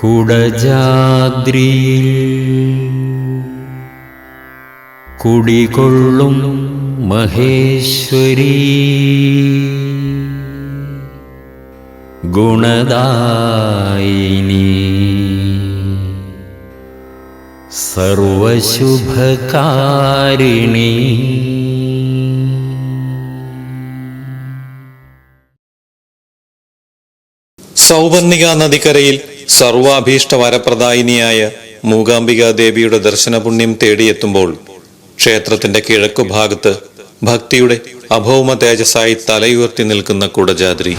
കുടജാദ്രിയിൽ കുടികൊള്ളും മഹേശ്വരി ഗുണദായിനി സർവശുഭകാരിണി. സൗവർണിക നദിക്കരയിൽ സർവാഭീഷ്ട വരപ്രദായിനിയായ മൂകാംബികാ ദേവിയുടെ ദർശനപുണ്യം തേടിയെത്തുമ്പോൾ ക്ഷേത്രത്തിന്റെ കിഴക്കുഭാഗത്ത് ഭക്തിയുടെ അഭൗമ തേജസ്സായി തലയുയർത്തി നിൽക്കുന്ന കുടജാദ്രി.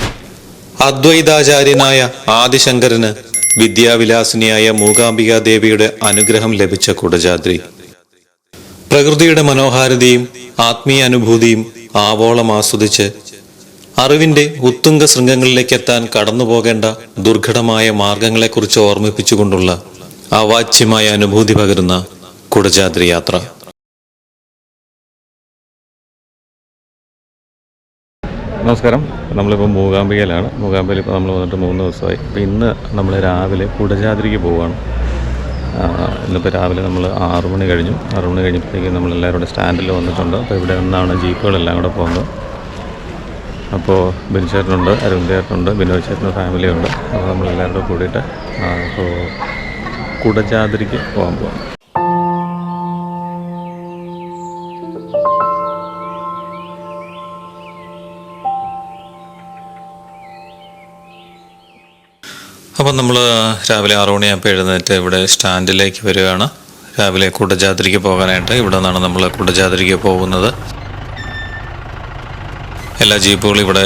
അദ്വൈതാചാര്യനായ ആദിശങ്കരന് വിദ്യാവിലാസിനിയായ മൂകാംബികാ ദേവിയുടെ അനുഗ്രഹം ലഭിച്ച കുടജാദ്രി പ്രകൃതിയുടെ മനോഹാരിതയും ആത്മീയ അനുഭൂതിയും ആവോളം ആസ്വദിച്ച് അറിവിന്റെ ഉത്തുംഗ ശൃംഗങ്ങളിലേക്കെത്താൻ കടന്നുപോകേണ്ട ദുർഘടമായ മാർഗങ്ങളെക്കുറിച്ച് ഓർമ്മിപ്പിച്ചുകൊണ്ടുള്ള അവാച്യമായ അനുഭൂതി പകരുന്ന കുടജാദ്രി യാത്ര. നമസ്കാരം. നമ്മളിപ്പോൾ മൂകാംബികയിലാണ്. മൂകാംബികയിൽ ഇപ്പോൾ നമ്മൾ വന്നിട്ട് 3 ദിവസമായി. അപ്പോൾ ഇന്ന് നമ്മൾ രാവിലെ കുടജാദ്രിക്ക് പോവുകയാണ്. ഇന്നിപ്പോൾ രാവിലെ നമ്മൾ 6 മണി കഴിഞ്ഞു. 6 മണി കഴിഞ്ഞപ്പോഴത്തേക്കും നമ്മളെല്ലാവരും കൂടെ സ്റ്റാൻഡിൽ വന്നിട്ടുണ്ട്. അപ്പോൾ ഇവിടെ നിന്നാണ് ജീപ്പുകളെല്ലാം കൂടെ പോകുന്നത്. അപ്പോൾ ബിൻചേട്ടനുണ്ട്, അരുൺചേട്ടനുണ്ട്, ബിനോയ് ചേട്ടൻ്റെ ഫാമിലിയുണ്ട്. അപ്പോൾ നമ്മളെല്ലാവരും കൂടെ കൂടിയിട്ട് അപ്പോൾ കുടജാദ്രിക്ക് പോകാൻ പോകാം. അപ്പം നമ്മൾ രാവിലെ 6 മണിയാകുമ്പോൾ എഴുന്നേറ്റ് ഇവിടെ സ്റ്റാൻഡിലേക്ക് വരികയാണ്. രാവിലെ കുടജാദ്രിക്ക് പോകാനായിട്ട് ഇവിടെ നിന്നാണ് നമ്മൾ കുടജാദ്രിക്ക് പോകുന്നത്. എല്ലാ ജീപ്പുകളും ഇവിടെ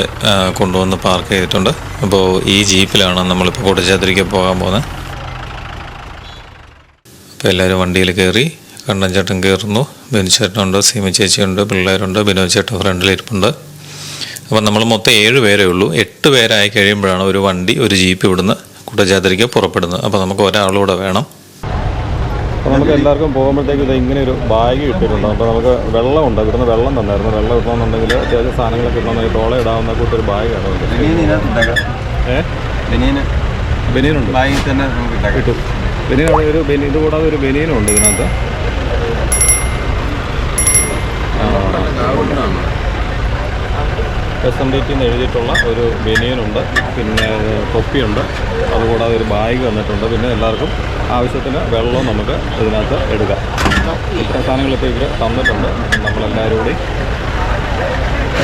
കൊണ്ടുവന്ന് പാർക്ക് ചെയ്തിട്ടുണ്ട്. അപ്പോൾ ഈ ജീപ്പിലാണ് നമ്മളിപ്പോൾ കുടജാദ്രിക്ക് പോകാൻ പോകുന്നത്. അപ്പോൾ എല്ലാവരും വണ്ടിയിൽ കയറി. കണ്ണൻ ചേട്ടൻ കയറുന്നു, ബിനു ചേട്ടനുണ്ട്, സീമ ചേച്ചിയുണ്ട്, പിള്ളേരുണ്ട്, ബിനോയ് ചേട്ടൻ ഫ്രണ്ടിലിരിപ്പുണ്ട്. അപ്പം നമ്മൾ മൊത്തം 7 പേരേ ഉള്ളൂ. 8 പേരായി കഴിയുമ്പോഴാണ് ഒരു വണ്ടി, ഒരു ജീപ്പ് ഇവിടുന്ന് കുടജാദ്രിക്ക് പുറപ്പെടുന്നത്. അപ്പോൾ നമുക്ക് ഒരാളൂടെ വേണം. അപ്പോൾ നമുക്ക് എല്ലാവർക്കും പോകുമ്പോഴത്തേക്കും ഇത് ഇങ്ങനെ ഒരു ബാഗ് ഇട്ടിട്ടുണ്ട്. അപ്പോൾ നമുക്ക് വെള്ളമുണ്ട്, ഇവിടുന്ന് വെള്ളം തന്നായിരുന്നു. വെള്ളം ഇടണമെന്നുണ്ടെങ്കിൽ അത്യാവശ്യം സാധനങ്ങളൊക്കെ ഇടണമെങ്കിൽ തോള ഇടാവുന്ന കൂട്ടൊരു ബാഗാണ്. ബനിയനുണ്ട്, ബാഗിൽ തന്നെ കിട്ടും. ബനിയൻ ഒരു ഇത് കൂടാതെ ഒരു ബനിയനുണ്ട് ഇതിനകത്ത്. SMDT എന്ന് എഴുതിയിട്ടുള്ള ഒരു ബനിയനുണ്ട്, പിന്നെ തൊപ്പിയുണ്ട്, അതുകൂടാതെ ഒരു ബാഗ് വന്നിട്ടുണ്ട്. പിന്നെ എല്ലാവർക്കും ആവശ്യത്തിന് വെള്ളവും നമുക്ക് ഇതിനകത്ത് എടുക്കാം. ഇത്ര സാധനങ്ങളിപ്പോൾ ഇവർ തന്നിട്ടുണ്ട്. നമ്മളെല്ലാവരും കൂടി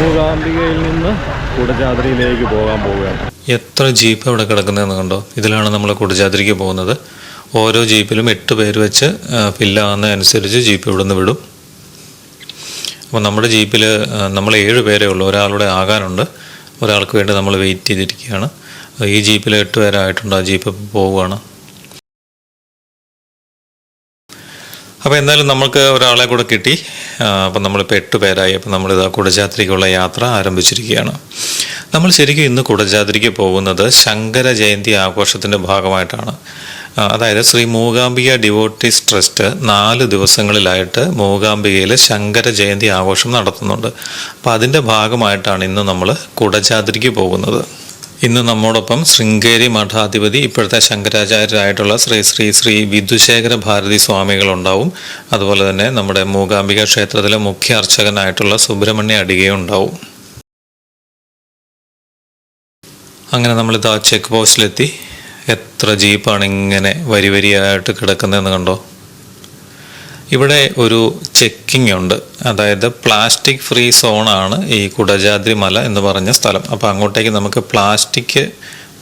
മൂകാംബികയിൽ നിന്ന് കുടജാദ്രിയിലേക്ക് പോകാൻ പോവുകയാണ്. എത്ര ജീപ്പ് ഇവിടെ കിടക്കുന്നതെന്ന് കണ്ടോ. ഇതിലാണ് നമ്മൾ കുടജാദ്രിക്ക് പോകുന്നത്. ഓരോ ജീപ്പിലും 8 പേര് വെച്ച് ഫില്ലാകുന്നതനുസരിച്ച് ജീപ്പ് ഇവിടുന്ന് വിടും. അപ്പോൾ നമ്മുടെ ജീപ്പിൽ നമ്മൾ 7 പേരേ ഉള്ളൂ. ഒരാളുടെ ആകാനുണ്ട്. ഒരാൾക്ക് വേണ്ടി നമ്മൾ വെയിറ്റ് ചെയ്തിരിക്കുകയാണ്. ഈ ജീപ്പിൽ 8 പേരായിട്ടുണ്ട്. ആ ജീപ്പ് പോവുകയാണ്. അപ്പോൾ എന്തായാലും നമുക്ക് ഒരാളെ കൂടെ കിട്ടി. അപ്പം നമ്മളിപ്പോൾ 8 പേരായി. അപ്പം നമ്മളിതാ കുടജാദ്രിക്കുള്ള യാത്ര ആരംഭിച്ചിരിക്കുകയാണ്. നമ്മൾ ശരിക്കും ഇന്ന് കുടജാദ്രിക്ക് പോകുന്നത് ശങ്കര ജയന്തി ആഘോഷത്തിൻ്റെ ഭാഗമായിട്ടാണ്. അതായത് ശ്രീ മൂകാംബിക ഡിവോട്ടീസ് ട്രസ്റ്റ് 4 ദിവസങ്ങളിലായിട്ട് മൂകാംബികയിൽ ശങ്കര ജയന്തി ആഘോഷം നടത്തുന്നുണ്ട്. അപ്പോൾ അതിൻ്റെ ഭാഗമായിട്ടാണ് ഇന്ന് നമ്മൾ കുടജാദ്രിക്ക് പോകുന്നത്. ഇന്ന് നമ്മോടൊപ്പം ശൃംഗേരി മഠാധിപതി, ഇപ്പോഴത്തെ ശങ്കരാചാര്യരായിട്ടുള്ള ശ്രീ വിധുശേഖര ഭാരതി സ്വാമികളുണ്ടാവും. അതുപോലെ തന്നെ നമ്മുടെ മൂകാംബിക ക്ഷേത്രത്തിലെ മുഖ്യ അർച്ചകനായിട്ടുള്ള സുബ്രഹ്മണ്യ അടികയും ഉണ്ടാവും. അങ്ങനെ നമ്മളിത് ആ ചെക്ക് പോസ്റ്റിലെത്തി. എത്ര ജീപ്പാണ് ഇങ്ങനെ വരിയായിട്ട് കിടക്കുന്നതെന്ന് കണ്ടോ. ഇവിടെ ഒരു ചെക്കിംഗ് ഉണ്ട്. അതായത് പ്ലാസ്റ്റിക് ഫ്രീ സോണാണ് ഈ കുടജാദ്രി മല എന്ന് പറഞ്ഞ സ്ഥലം. അപ്പോൾ അങ്ങോട്ടേക്ക് നമുക്ക് പ്ലാസ്റ്റിക്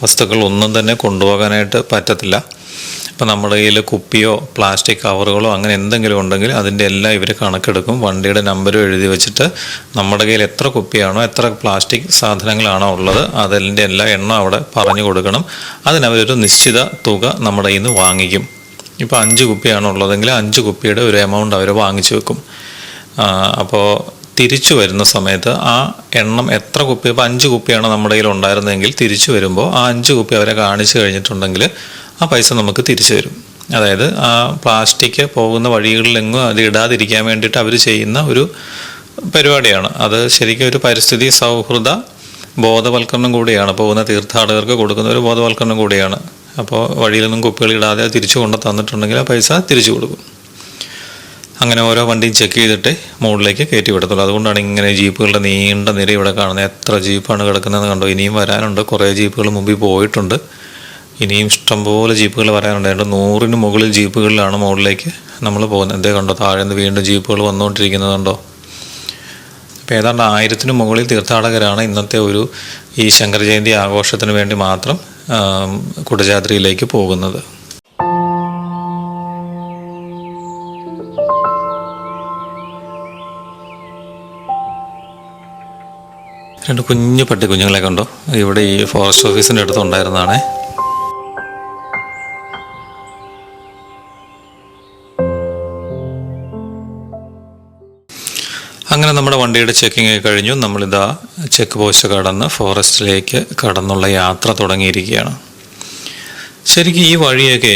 വസ്തുക്കൾ ഒന്നും തന്നെ കൊണ്ടുപോകാനായിട്ട് പറ്റത്തില്ല. അപ്പോൾ നമ്മുടെ കയ്യിൽ കുപ്പിയോ പ്ലാസ്റ്റിക് കവറുകളോ അങ്ങനെ എന്തെങ്കിലും ഉണ്ടെങ്കിൽ അതിൻ്റെ എല്ലാം ഇവർ കണക്കെടുക്കും. വണ്ടിയുടെ നമ്പരും എഴുതി വെച്ചിട്ട് നമ്മുടെ കയ്യിൽ എത്ര കുപ്പിയാണോ എത്ര പ്ലാസ്റ്റിക് സാധനങ്ങളാണോ ഉള്ളത് അതിൻ്റെ എല്ലാ എണ്ണം അവിടെ പറഞ്ഞു കൊടുക്കണം. അതിനവരൊരു നിശ്ചിത തുക നമ്മുടെ കയ്യിൽ നിന്ന് വാങ്ങിക്കും. ഇപ്പോൾ 5 കുപ്പിയാണ് ഉള്ളതെങ്കിൽ 5 കുപ്പിയുടെ ഒരു എമൗണ്ട് അവർ വാങ്ങിച്ചു വെക്കും. അപ്പോൾ തിരിച്ചു വരുന്ന സമയത്ത് ആ എണ്ണം എത്ര കുപ്പി, ഇപ്പോൾ 5 കുപ്പിയാണ് നമ്മുടെ കയ്യിൽ ഉണ്ടായിരുന്നതെങ്കിൽ തിരിച്ചു വരുമ്പോൾ ആ 5 കുപ്പി അവരെ കാണിച്ചു കഴിഞ്ഞിട്ടുണ്ടെങ്കിൽ ആ പൈസ നമുക്ക് തിരിച്ചു തരും. അതായത് ആ പ്ലാസ്റ്റിക് പോകുന്ന വഴികളിലെങ്ങും അത് ഇടാതിരിക്കാൻ വേണ്ടിയിട്ട് അവർ ചെയ്യുന്ന ഒരു പരിപാടിയാണ്. അത് ശരിക്കും ഒരു പരിസ്ഥിതി സൗഹൃദ ബോധവൽക്കരണം കൂടിയാണ്. പോകുന്ന തീർത്ഥാടകർക്ക് കൊടുക്കുന്ന ഒരു ബോധവൽക്കരണം കൂടിയാണ്. അപ്പോൾ വഴിയിലൊന്നും കുപ്പികൾ ഇടാതെ തിരിച്ചു കൊണ്ട് തന്നിട്ടുണ്ടെങ്കിൽ ആ പൈസ തിരിച്ചു കൊടുക്കും. അങ്ങനെ ഓരോ വണ്ടിയും ചെക്ക് ചെയ്തിട്ട് മുകളിലേക്ക് കയറ്റി വിടത്തുള്ളൂ. അതുകൊണ്ടാണ് ഇങ്ങനെ ജീപ്പുകളുടെ നീണ്ട നിര ഇവിടെ കാണുന്നത്. എത്ര ജീപ്പാണ് കിടക്കുന്നതെന്ന് കണ്ടോ. ഇനിയും വരാനുണ്ട്. കുറേ ജീപ്പുകൾ മുമ്പിൽ പോയിട്ടുണ്ട്. ഇനിയും ഇഷ്ടംപോലെ ജീപ്പുകൾ വരാനുണ്ട്. 100-ന് മുകളിൽ ജീപ്പുകളിലാണ് മുകളിലേക്ക് നമ്മൾ പോകുന്നത്. എന്തേ കണ്ടോ, താഴെ നിന്ന് വീണ്ടും ജീപ്പുകൾ വന്നുകൊണ്ടിരിക്കുന്നതുണ്ടോ. അപ്പോൾ ഏതാണ്ട് 1000-ന് മുകളിൽ തീർത്ഥാടകരാണ് ഇന്നത്തെ ഈ ശങ്കര ജയന്തി ആഘോഷത്തിന് വേണ്ടി മാത്രം കുടജാദ്രിയിലേക്ക് പോകുന്നത്. രണ്ട് കുഞ്ഞു പട്ടിക്കുഞ്ഞുങ്ങളെ കണ്ടോ. ഇവിടെ ഈ ഫോറസ്റ്റ് ഓഫീസിൻ്റെ അടുത്ത് ഉണ്ടായിരുന്നതാണേ. അങ്ങനെ നമ്മുടെ വണ്ടിയുടെ ചെക്കിങ് കഴിഞ്ഞു. നമ്മളിതാ ചെക്ക് പോസ്റ്റ് കടന്ന് ഫോറസ്റ്റിലേക്ക് കടന്നുള്ള യാത്ര തുടങ്ങിയിരിക്കുകയാണ്. ശരിക്കും ഈ വഴിയൊക്കെ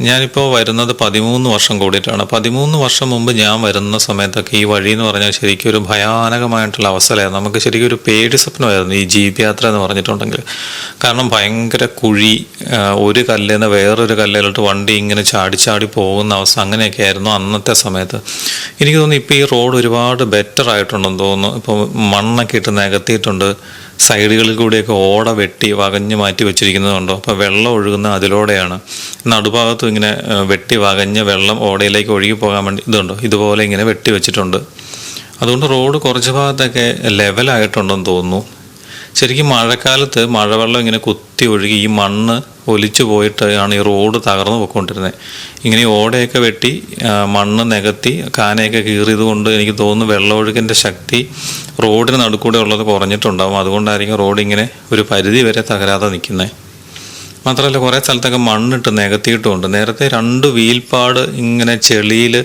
ഞാനിപ്പോൾ വരുന്നത് 13 വർഷം കൂടിയിട്ടാണ്. 13 വർഷം മുമ്പ് ഞാൻ വരുന്ന സമയത്തൊക്കെ ഈ വഴി എന്ന് പറഞ്ഞാൽ ശരിക്കും ഒരു ഭയാനകമായിട്ടുള്ള അവസ്ഥയായിരുന്നു. നമുക്ക് ശരിക്കും ഒരു പേടി സ്വപ്നമായിരുന്നു ഈ ജീപ്പ് യാത്ര എന്ന് പറഞ്ഞിട്ടുണ്ടെങ്കിൽ. കാരണം ഭയങ്കര കുഴി, ഒരു കല്ലിൽ നിന്ന് വേറൊരു കല്ലിലോട്ട് വണ്ടി ഇങ്ങനെ ചാടി പോകുന്ന അവസ്ഥ, അങ്ങനെയൊക്കെ ആയിരുന്നു അന്നത്തെ സമയത്ത്. എനിക്ക് തോന്നുന്നു ഇപ്പോൾ ഈ റോഡ് ഒരുപാട് ബെറ്റർ ആയിട്ടുണ്ടെന്ന് തോന്നുന്നു. ഇപ്പോൾ മണ്ണൊക്കെ ഇട്ട് നികത്തിയിട്ടുണ്ട്. സൈഡുകളിൽ കൂടിയൊക്കെ ഓട വെട്ടി വകഞ്ഞ് മാറ്റി വെച്ചിരിക്കുന്നതുണ്ടോ. അപ്പോൾ വെള്ളം ഒഴുകുന്ന അതിലൂടെയാണ്. നടുഭാഗത്തും ഇങ്ങനെ വെട്ടി വകഞ്ഞ് വെള്ളം ഓടയിലേക്ക് ഒഴുകി പോകാൻ വേണ്ടി ഇതുണ്ടോ, ഇതുപോലെ ഇങ്ങനെ വെട്ടി വെച്ചിട്ടുണ്ട്. അതുകൊണ്ട് റോഡ് കുറച്ച് ഭാഗത്തൊക്കെ ലെവലായിട്ടുണ്ടെന്ന് തോന്നുന്നു. ശരിക്കും മഴക്കാലത്ത് മഴവെള്ളം ഇങ്ങനെ കുത്തി ഒഴുകി ഈ മണ്ണ് ഒലിച്ചു പോയിട്ടാണ് ഈ റോഡ് തകർന്നു പോയിക്കൊണ്ടിരുന്നത്. ഇങ്ങനെ ഓടയൊക്കെ വെട്ടി മണ്ണ് നികത്തി കാനയൊക്കെ കീറിയത് കൊണ്ട് എനിക്ക് തോന്നുന്നു വെള്ളമൊഴുക്കിൻ്റെ ശക്തി റോഡിന് നടുക്കൂടെ ഉള്ളത് കുറഞ്ഞിട്ടുണ്ടാകും. അതുകൊണ്ടായിരിക്കും റോഡ് ഇങ്ങനെ ഒരു പരിധി വരെ തകരാതെ നിൽക്കുന്നത്. മാത്രമല്ല കുറേ സ്ഥലത്തൊക്കെ മണ്ണിട്ട് നികത്തിയിട്ടുമുണ്ട്. നേരത്തെ 2 വീൽപ്പാട് ഇങ്ങനെ ചെളിയിൽ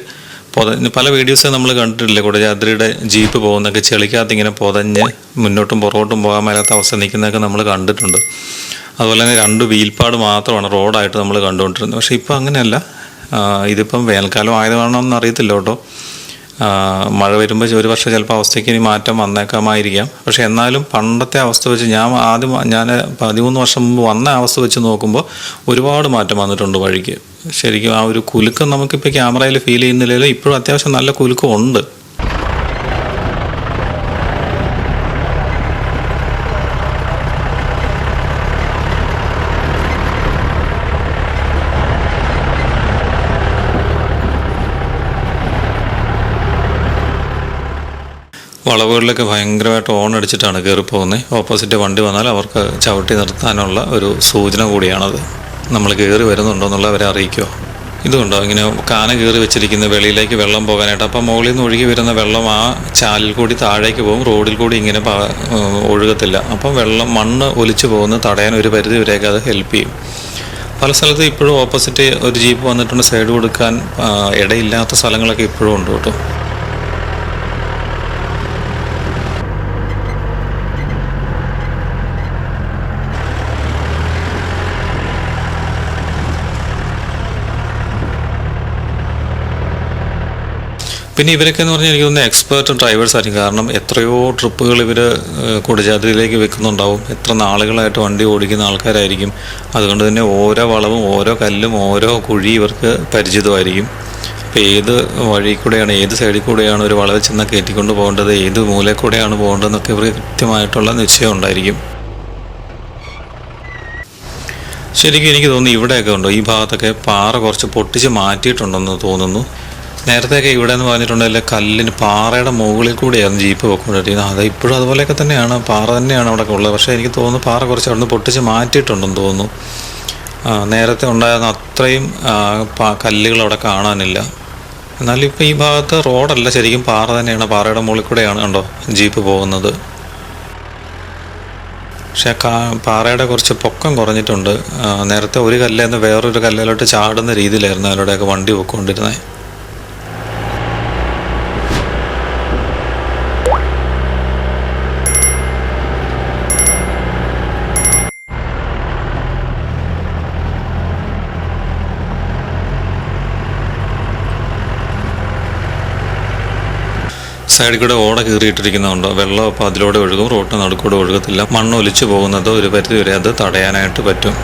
പല വീഡിയോസ് നമ്മൾ കണ്ടിട്ടില്ലേ, കുടജാദ്രിയുടെ ജീപ്പ് പോകുന്നതൊക്കെ ചെളിക്കകത്ത് ഇങ്ങനെ പൊതഞ്ഞ് മുന്നോട്ടും പുറകോട്ടും പോകാൻ മേലാത്ത അവസ്ഥ നിൽക്കുന്നതൊക്കെ നമ്മൾ കണ്ടിട്ടുണ്ട്. അതുപോലെ തന്നെ 2 വീൽപ്പാട് മാത്രമാണ് റോഡായിട്ട് നമ്മൾ കണ്ടുകൊണ്ടിരുന്നത്. പക്ഷേ ഇപ്പം അങ്ങനെയല്ല. ഇതിപ്പം വേനൽക്കാലം ആയതാണോന്ന് അറിയത്തില്ല കേട്ടോ. മഴ വരുമ്പോൾ ഒരു വർഷം ചിലപ്പോൾ അവസ്ഥയ്ക്ക് ഇനി മാറ്റം വന്നേക്കാമായിരിക്കാം. പക്ഷേ എന്നാലും പണ്ടത്തെ അവസ്ഥ വെച്ച് ഞാൻ 13 വർഷം മുമ്പ് വന്ന അവസ്ഥ വെച്ച് നോക്കുമ്പോൾ ഒരുപാട് മാറ്റം വന്നിട്ടുണ്ട് വഴിക്ക്. ശരിക്കും ആ ഒരു കുലുക്കം നമുക്കിപ്പോൾ ക്യാമറയിൽ ഫീൽ ചെയ്യുന്നില്ലെങ്കിലും ഇപ്പോഴും അത്യാവശ്യം നല്ല കുലുക്കം ഉണ്ട്. വളവുകളിലൊക്കെ ഭയങ്കരമായിട്ട് ഓൺ അടിച്ചിട്ടാണ് കയറി പോകുന്നത്. ഓപ്പോസിറ്റ് വണ്ടി വന്നാൽ അവർക്ക് ചവിട്ടി നിർത്താനുള്ള ഒരു സൂചന കൂടിയാണത്. നമ്മൾ കയറി വരുന്നുണ്ടോ എന്നുള്ളത് അവരെ അറിയിക്കുക. ഇതുകൊണ്ടോ ഇങ്ങനെ കാന കയറി വെച്ചിരിക്കുന്ന വെളിയിലേക്ക് വെള്ളം പോകാനായിട്ട്. അപ്പം മുകളിൽ നിന്ന് ഒഴുകി വരുന്ന വെള്ളം ആ ചാലിൽ കൂടി താഴേക്ക് പോകും, റോഡിൽ കൂടി ഇങ്ങനെ ഒഴുകത്തില്ല. അപ്പം മണ്ണ് ഒലിച്ചു പോകുന്നത് തടയാൻ ഒരു പരിധി വരെയൊക്കെ അത് ഹെൽപ്പ് ചെയ്യും. പല സ്ഥലത്തും ഇപ്പോഴും ഓപ്പോസിറ്റ് ഒരു ജീപ്പ് വന്നിട്ടുണ്ട്, സൈഡ് കൊടുക്കാൻ ഇടയില്ലാത്ത സ്ഥലങ്ങളൊക്കെ ഇപ്പോഴും ഉണ്ട് കേട്ടോ. പിന്നെ ഇവരൊക്കെ എന്ന് പറഞ്ഞാൽ എനിക്ക് തോന്നുന്നു എക്സ്പേർട്ട് ഡ്രൈവേഴ്സ് ആയിരിക്കും. കാരണം എത്രയോ ട്രിപ്പുകൾ ഇവർ കുടജാദ്രിയിലേക്ക് വെക്കുന്നുണ്ടാവും. എത്ര നാളുകളായിട്ട് വണ്ടി ഓടിക്കുന്ന ആൾക്കാരായിരിക്കും. അതുകൊണ്ട് തന്നെ ഓരോ വളവും ഓരോ കല്ലും ഓരോ കുഴി ഇവർക്ക് പരിചിതമായിരിക്കും. അപ്പോൾ ഏത് വഴി കൂടെയാണ്, ഏത് സൈഡിൽ കൂടെയാണ് ഒരു വളവ് ചെന്ന് കയറ്റിക്കൊണ്ട് പോകേണ്ടത്, ഏത് മൂലയിൽ കൂടെയാണ് പോകേണ്ടതെന്നൊക്കെ ഇവർക്ക് കൃത്യമായിട്ടുള്ള നിശ്ചയം ഉണ്ടായിരിക്കും. ശരിക്കും എനിക്ക് തോന്നുന്നു ഇവിടെയൊക്കെ ഉണ്ടോ, ഈ ഭാഗത്തൊക്കെ പാറ കുറച്ച് പൊട്ടിച്ച് മാറ്റിയിട്ടുണ്ടെന്ന് തോന്നുന്നു. നേരത്തെയൊക്കെ ഇവിടെ എന്ന് പറഞ്ഞിട്ടുണ്ടെങ്കിൽ പാറയുടെ മുകളിൽ കൂടെയാണ് ജീപ്പ് പോയിക്കൊണ്ടിരിക്കുന്നത്. അത് ഇപ്പോഴും അതുപോലെയൊക്കെ തന്നെയാണ്, പാറ തന്നെയാണ് അവിടെ ഉള്ളത്. പക്ഷേ എനിക്ക് തോന്നുന്നു പാറ കുറച്ച് അവിടെ നിന്ന് പൊട്ടിച്ച് മാറ്റിയിട്ടുണ്ടെന്ന് തോന്നുന്നു. നേരത്തെ ഉണ്ടായിരുന്ന അത്രയും കല്ലുകൾ അവിടെ കാണാനില്ല. എന്നാലും ഇപ്പോൾ ഈ ഭാഗത്ത് റോഡല്ല, ശരിക്കും പാറ തന്നെയാണ്. പാറയുടെ മുകളിൽ കൂടെയാണ് കണ്ടോ ജീപ്പ് പോകുന്നത്. പക്ഷേ പാറയുടെ കുറച്ച് പൊക്കം കുറഞ്ഞിട്ടുണ്ട്. നേരത്തെ ഒരു കല്ലിൽ നിന്ന് വേറൊരു കല്ലിലോട്ട് ചാടുന്ന രീതിയിലായിരുന്നു അതിലൂടെയൊക്കെ വണ്ടി പോയിക്കൊണ്ടിരുന്നത്. സൈഡിൽ കൂടെ ഓട കീറിയിട്ടിരിക്കുന്നുണ്ടോ, വെള്ളം അപ്പോൾ അതിലൂടെ ഒഴുകും, റോഡിന് നടുക്കൂടെ ഒഴുകത്തില്ല. മണ്ണ് ഒലിച്ചു പോകുന്നത് ഒരു പരിധി വരെ അത് തടയാനായിട്ട് പറ്റും.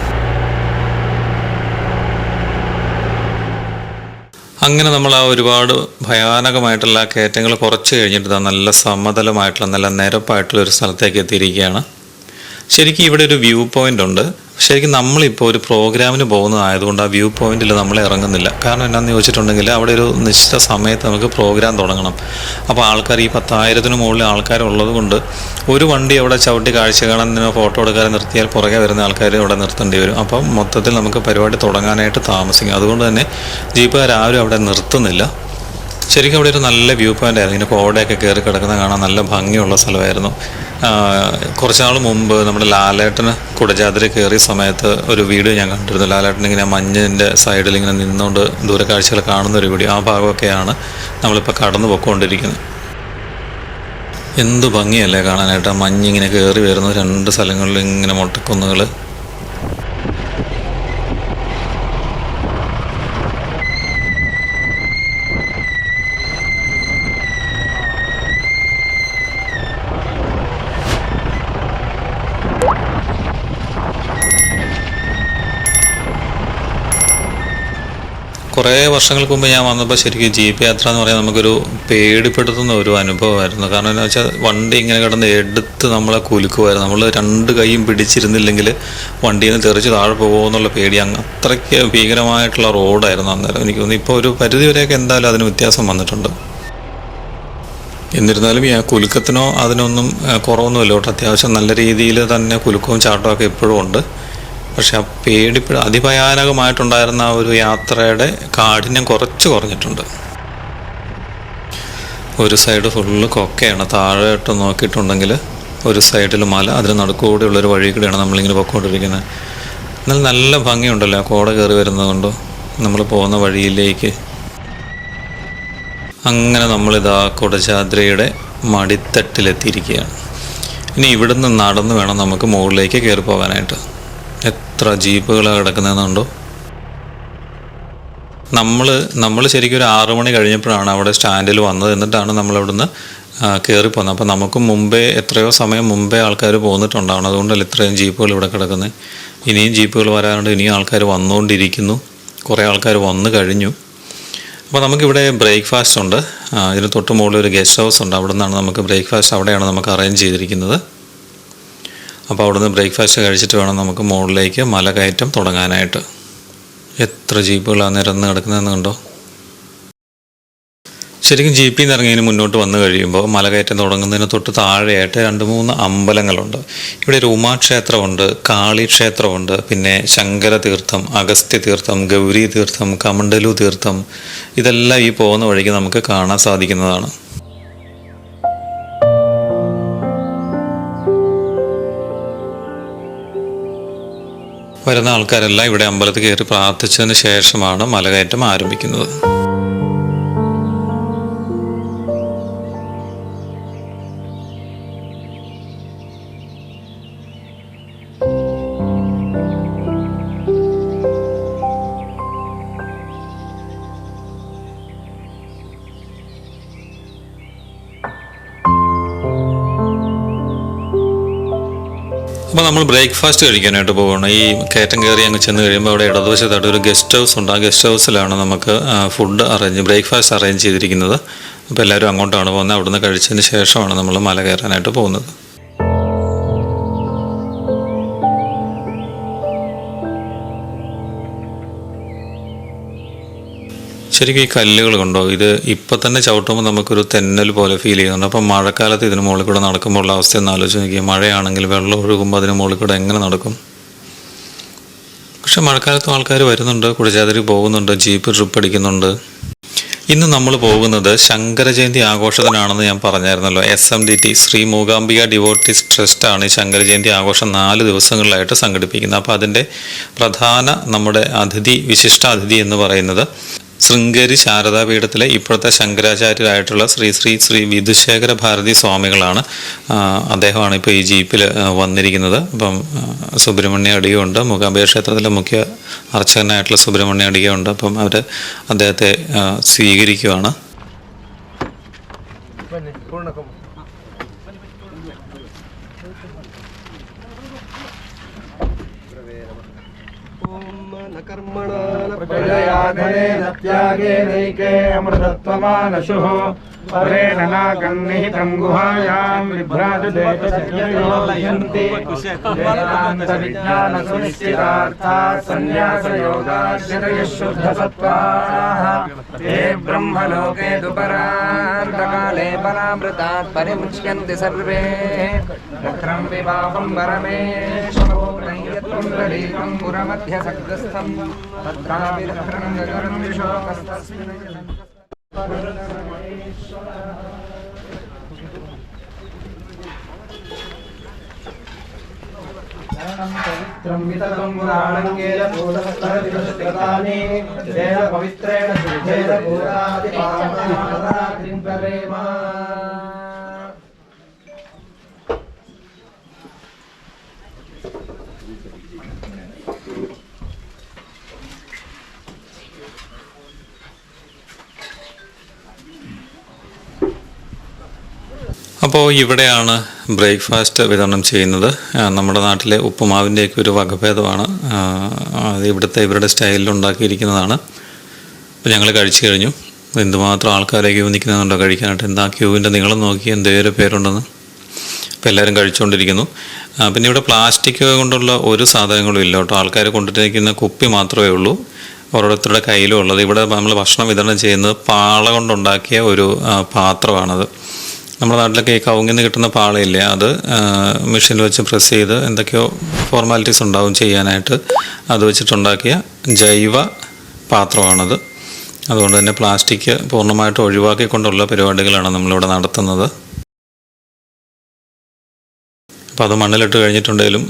അങ്ങനെ നമ്മൾ ആ ഒരുപാട് ഭയാനകമായിട്ടുള്ള കയറ്റങ്ങൾ കുറച്ച് കഴിഞ്ഞിട്ട് നല്ല സമതലമായിട്ടുള്ള നല്ല നിരപ്പായിട്ടുള്ള ഒരു സ്ഥലത്തേക്ക് എത്തിയിരിക്കുകയാണ്. ശരിക്കും ഇവിടെ ഒരു വ്യൂ പോയിന്റ് ഉണ്ട്. ശരിക്കും നമ്മളിപ്പോൾ ഒരു പ്രോഗ്രാമിന് പോകുന്നതായതുകൊണ്ട് ആ വ്യൂ പോയിന്റിൽ നമ്മൾ ഇറങ്ങുന്നില്ല. കാരണം എന്നാന്ന് ചോദിച്ചിട്ടുണ്ടെങ്കിൽ അവിടെ ഒരു നിശ്ചിത സമയത്ത് നമുക്ക് പ്രോഗ്രാം തുടങ്ങണം. അപ്പോൾ ആൾക്കാർ ഈ 10,000-ന് മുകളിൽ ആൾക്കാരുള്ളത് കൊണ്ട് ഒരു വണ്ടി അവിടെ ചവിട്ടി കാഴ്ച കാണാനോ ഫോട്ടോ എടുക്കാതെ നിർത്തിയാൽ പുറകെ വരുന്ന ആൾക്കാർ അവിടെ നിർത്തേണ്ടി വരും. അപ്പം മൊത്തത്തിൽ നമുക്ക് പരിപാടി തുടങ്ങാനായിട്ട് താമസിക്കും. അതുകൊണ്ട് തന്നെ ജീപ്പുകാരും അവിടെ നിർത്തുന്നില്ല. ശരിക്കും അവിടെ ഒരു നല്ല വ്യൂ പോയിന്റ് ആയിരുന്നു. ഇങ്ങനെ കോടയൊക്കെ കയറി കിടക്കുന്ന കാണാൻ നല്ല ഭംഗിയുള്ള സ്ഥലമായിരുന്നു. കുറച്ചാൾ മുമ്പ് നമ്മുടെ ലാലേട്ടന് കുടജാദ്രി കയറിയ സമയത്ത് ഒരു വീഡിയോ ഞാൻ കണ്ടിരുന്നു. ലാലേട്ടൻ ഇങ്ങനെ മഞ്ഞിൻ്റെ സൈഡിൽ ഇങ്ങനെ നിന്നുകൊണ്ട് ദൂരക്കാഴ്ചകൾ കാണുന്ന ഒരു വീഡിയോ. ആ ഭാഗമൊക്കെയാണ് നമ്മളിപ്പോൾ കടന്നു പോയിക്കൊണ്ടിരിക്കുന്നത്. എന്ത് ഭംഗിയല്ലേ കാണാനായിട്ട്. ആ മഞ്ഞിങ്ങനെ കയറി വരുന്നു 2 സ്ഥലങ്ങളിൽ ഇങ്ങനെ മൊട്ടക്കുന്നുകൾ. കുറേ വർഷങ്ങൾക്ക് മുമ്പ് ഞാൻ വന്നപ്പോൾ ശരിക്കും ജീപ്പ് യാത്ര എന്ന് പറയാൻ നമുക്കൊരു പേടിപ്പെടുത്തുന്ന ഒരു അനുഭവമായിരുന്നു. കാരണം എന്താ വെച്ചാൽ വണ്ടി ഇങ്ങനെ കിടന്ന് എടുത്ത് നമ്മളെ കുലുക്കുമായിരുന്നു. നമ്മൾ 2 കൈയും പിടിച്ചിരുന്നില്ലെങ്കിൽ വണ്ടിയിൽ നിന്ന് തെറിച്ച് താഴെ പോകുമെന്നുള്ള പേടി. അത്രയ്ക്ക് ഭീകരമായിട്ടുള്ള റോഡായിരുന്നു അന്നേരം. എനിക്ക് തോന്നുന്നു ഇപ്പോൾ ഒരു പരിധി വരെയൊക്കെ എന്തായാലും അതിന് വ്യത്യാസം വന്നിട്ടുണ്ട്. എന്നിരുന്നാലും ഈ കുലുക്കത്തിനോ അതിനൊന്നും കുറവൊന്നുമില്ല കേട്ടോ. അത്യാവശ്യം നല്ല രീതിയിൽ തന്നെ കുലുക്കവും ചാട്ടമൊക്കെ എപ്പോഴും ഉണ്ട്. പക്ഷെ ആ അതിഭയാനകമായിട്ടുണ്ടായിരുന്ന ആ ഒരു യാത്രയുടെ കാഠിന്യം കുറഞ്ഞിട്ടുണ്ട്. ഒരു സൈഡ് ഫുള്ള് കൊക്കയാണ്. താഴോട്ട് നോക്കിയിട്ടുണ്ടെങ്കിൽ ഒരു സൈഡിൽ മല, അതിന് നടുക്കൂടെയുള്ളൊരു വഴി കൂടെയാണ് നമ്മളിങ്ങനെ പൊയ്ക്കൊണ്ടിരിക്കുന്നത്. എന്നാൽ നല്ല ഭംഗിയുണ്ടല്ലോ ആ കോട കയറി വരുന്നതുകൊണ്ടോ നമ്മൾ പോകുന്ന വഴിയിലേക്ക്. അങ്ങനെ നമ്മളിതാ കുടജാദ്രിയുടെ മടിത്തട്ടിലെത്തിയിരിക്കുകയാണ്. ഇനി ഇവിടുന്ന് നടന്ന് വേണം നമുക്ക് മുകളിലേക്ക് കയറി പോകാനായിട്ട്. എത്ര ജീപ്പുകളാണ് കിടക്കുന്നതെന്നുണ്ടോ. നമ്മൾ ശരിക്കും ഒരു 6 മണി കഴിഞ്ഞപ്പോഴാണ് അവിടെ സ്റ്റാൻഡിൽ വന്നത്. എന്നിട്ടാണ് നമ്മളവിടുന്ന് കയറിപ്പോകുന്നത്. അപ്പോൾ നമുക്ക് മുമ്പേ എത്രയോ സമയം മുമ്പേ ആൾക്കാർ പോന്നിട്ടുണ്ടാവണം. അതുകൊണ്ടല്ല ഇത്രയും ജീപ്പുകൾ ഇവിടെ കിടക്കുന്നത്. ഇനിയും ജീപ്പുകൾ വരാറുണ്ട്. ഇനിയും ആൾക്കാർ വന്നുകൊണ്ടിരിക്കുന്നു. കുറേ ആൾക്കാർ വന്നു കഴിഞ്ഞു. അപ്പോൾ നമുക്കിവിടെ ബ്രേക്ക്ഫാസ്റ്റ് ഉണ്ട്. ഇതിന് തൊട്ട് മുകളിൽ ഒരു ഗസ്റ്റ് ഹൗസ് ഉണ്ട്. അവിടെ നിന്നാണ് നമുക്ക് ബ്രേക്ക്ഫാസ്റ്റ് അവിടെയാണ് നമുക്ക് അറേഞ്ച് ചെയ്തിരിക്കുന്നത്. അപ്പോൾ അവിടുന്ന് ബ്രേക്ക്ഫാസ്റ്റ് കഴിച്ചിട്ട് വേണം നമുക്ക് മുകളിലേക്ക് മല കയറ്റം തുടങ്ങാനായിട്ട്. എത്ര ജീപ്പുകളാണ് നിരന്ന് കിടക്കുന്നതെന്ന് കണ്ടോ. ശരിക്കും ജീപ്പിൽ നിന്ന് ഇറങ്ങിയതിന് മുന്നോട്ട് വന്നു കഴിയുമ്പോൾ മലകയറ്റം തുടങ്ങുന്നതിന് തൊട്ട് താഴെയായിട്ട് 2-3 അമ്പലങ്ങളുണ്ട്. ഇവിടെ ഒരു ഉമാക്ഷേത്രമുണ്ട്, കാളി ക്ഷേത്രമുണ്ട്, പിന്നെ ശങ്കര തീർത്ഥം, അഗസ്ത്യ തീർത്ഥം, ഗൗരി തീർത്ഥം, കമണ്ഡലു തീർത്ഥം. ഇതെല്ലാം ഈ പോകുന്ന വഴിക്ക് നമുക്ക് കാണാൻ സാധിക്കുന്നതാണ്. വരുന്ന ആൾക്കാരെല്ലാം ഇവിടെ അമ്പലത്തിൽ കയറി പ്രാർത്ഥിച്ചതിന് ശേഷമാണ് മലകയറ്റം ആരംഭിക്കുന്നത്. അപ്പോൾ നമ്മൾ ബ്രേക്ക്ഫാസ്റ്റ് കഴിക്കാനായിട്ട് പോവുകയാണ്. ഈ കയറ്റം കയറി അങ്ങ് ചെന്ന് കഴിയുമ്പോൾ അവിടെ ഇടതുവശത്തായിട്ട് ഒരു ഗസ്റ്റ് ഹൗസ് ഉണ്ട്. ആ ഗസ്റ്റ് ഹൗസിലാണ് നമുക്ക് ബ്രേക്ക്ഫാസ്റ്റ് അറേഞ്ച് ചെയ്തിരിക്കുന്നത്. അപ്പോൾ എല്ലാവരും അങ്ങോട്ടാണ് പോകുന്നത്. അവിടുന്ന് കഴിച്ചതിന് ശേഷമാണ് നമ്മൾ മല കയറാനായിട്ട് പോകുന്നത്. ശരിക്കും ഈ കല്ലുകൾ കണ്ടോ, ഇത് ഇപ്പം തന്നെ ചവിട്ടുമ്പോൾ നമുക്കൊരു തെന്നൽ പോലെ ഫീൽ ചെയ്യുന്നുണ്ട്. അപ്പം മഴക്കാലത്ത് ഇതിന് മുകളിൽ കൂടെ നടക്കുമ്പോൾ ഉള്ള അവസ്ഥ ഒന്ന് ആലോചിച്ച് നോക്കിയാൽ. മഴയാണെങ്കിൽ വെള്ളം ഒഴുകുമ്പോൾ അതിന് മുകളിൽ കൂടെ എങ്ങനെ നടക്കും? പക്ഷെ മഴക്കാലത്തും ആൾക്കാർ വരുന്നുണ്ട്, കുടജാദ്രി പോകുന്നുണ്ട്, ജീപ്പ് ട്രിപ്പ് അടിക്കുന്നുണ്ട്. ഇന്ന് നമ്മൾ പോകുന്നത് ശങ്കര ജയന്തി ആഘോഷത്തിനാണെന്ന് ഞാൻ പറഞ്ഞായിരുന്നല്ലോ. SMDT ശ്രീ മൂകാംബിക ഡിവോട്ടീസ് ട്രസ്റ്റാണ് ഈ ശങ്കര ജയന്തി ആഘോഷം 4 ദിവസങ്ങളിലായിട്ട് സംഘടിപ്പിക്കുന്നത്. അപ്പോൾ അതിൻ്റെ പ്രധാന നമ്മുടെ വിശിഷ്ടാതിഥി എന്ന് പറയുന്നത് ശൃംഗേരി ശാരദാപീഠത്തിലെ ഇപ്പോഴത്തെ ശങ്കരാചാര്യരായിട്ടുള്ള ശ്രീ വിധുശേഖര ഭാരതി സ്വാമികളാണ്. അദ്ദേഹമാണ് ഇപ്പോൾ ഈ ജീപ്പിൽ വന്നിരിക്കുന്നത്. അപ്പം സുബ്രഹ്മണ്യ അടിയുണ്ട്, മൂകാംബിക ക്ഷേത്രത്തിലെ മുഖ്യ അർച്ചകനായിട്ടുള്ള സുബ്രഹ്മണ്യ അടിയുണ്ട്. അപ്പം അവർ അദ്ദേഹത്തെ സ്വീകരിക്കുകയാണ്. न कर्मणा न प्रजयाधने न त्यागे नैके अमृतत्वमानशुः परेण नागन्निहितं गुहायां विभ्राजदेशयन्ति वेदान्तविज्ञानसुनिश्चितार्थाः सन्न्यासयोगाश्रितयः शुद्धसत्त्वाः ते ब्रह्मलोके दुपरान्तकाले परामृतात् परिमुच्यन्ति सर्वे रत्रं विवाहं वरमेशो नैयत्पुण्डरीकं पुरमध्यसग्रस्थं तत्रापि रत्रं गगनं विशोकस्तस्मिन् पवित्रं विततं पुराणं केन पूर्णस्तरविदुष्कृतानि तेन पवित्रेण शुद्धेन पूरादिपापनारात्रिं करेम അപ്പോൾ ഇവിടെയാണ് ബ്രേക്ക്ഫാസ്റ്റ് വിതരണം ചെയ്യുന്നത്. നമ്മുടെ നാട്ടിലെ ഉപ്പുമാവിൻ്റെയൊക്കെ ഒരു വകഭേദമാണ്. അത് ഇവരുടെ സ്റ്റൈലിൽ ഉണ്ടാക്കിയിരിക്കുന്നതാണ്. അപ്പോൾ ഞങ്ങൾ കഴിച്ചു കഴിഞ്ഞു. എന്തുമാത്രം ആൾക്കാരെ ക്യൂ നിൽക്കുന്നുണ്ടോ കഴിക്കാനായിട്ട്. എന്താ ക്യൂവിൻ്റെ നീളം നോക്കി എന്തേരെ പേരുണ്ടെന്ന്. അപ്പോൾ എല്ലാവരും കഴിച്ചുകൊണ്ടിരിക്കുന്നു. പിന്നെ ഇവിടെ പ്ലാസ്റ്റിക് കൊണ്ടുള്ള ഒരു സാധനങ്ങളും ഇല്ല കേട്ടോ. ആൾക്കാർ കൊണ്ടിരിക്കുന്ന കുപ്പി മാത്രമേ ഉള്ളൂ ഓരോരുത്തരുടെ കയ്യിലും ഉള്ളത്. ഇവിടെ നമ്മൾ ഭക്ഷണം വിതരണം ചെയ്യുന്നത് പാള കൊണ്ടുണ്ടാക്കിയ ഒരു പാത്രമാണത്. നമ്മുടെ നാട്ടിലൊക്കെ ഈ കവുങ്ങിന്ന് കിട്ടുന്ന പാളയില്ലേ, അത് മെഷീനിൽ വെച്ച് പ്രസ് ചെയ്ത് എന്തൊക്കെയോ ഫോർമാലിറ്റീസ് ഉണ്ടാവും ചെയ്യാനായിട്ട്. അത് വെച്ചിട്ടുണ്ടാക്കിയ ജൈവ പാത്രമാണത്. അതുകൊണ്ട് തന്നെ പ്ലാസ്റ്റിക് പൂർണ്ണമായിട്ട് ഒഴിവാക്കിക്കൊണ്ടുള്ള പരിപാടികളാണ് നമ്മളിവിടെ നടത്തുന്നത്. അപ്പോൾ അത് മണ്ണിലിട്ട് കഴിഞ്ഞിട്ടുണ്ടെങ്കിലും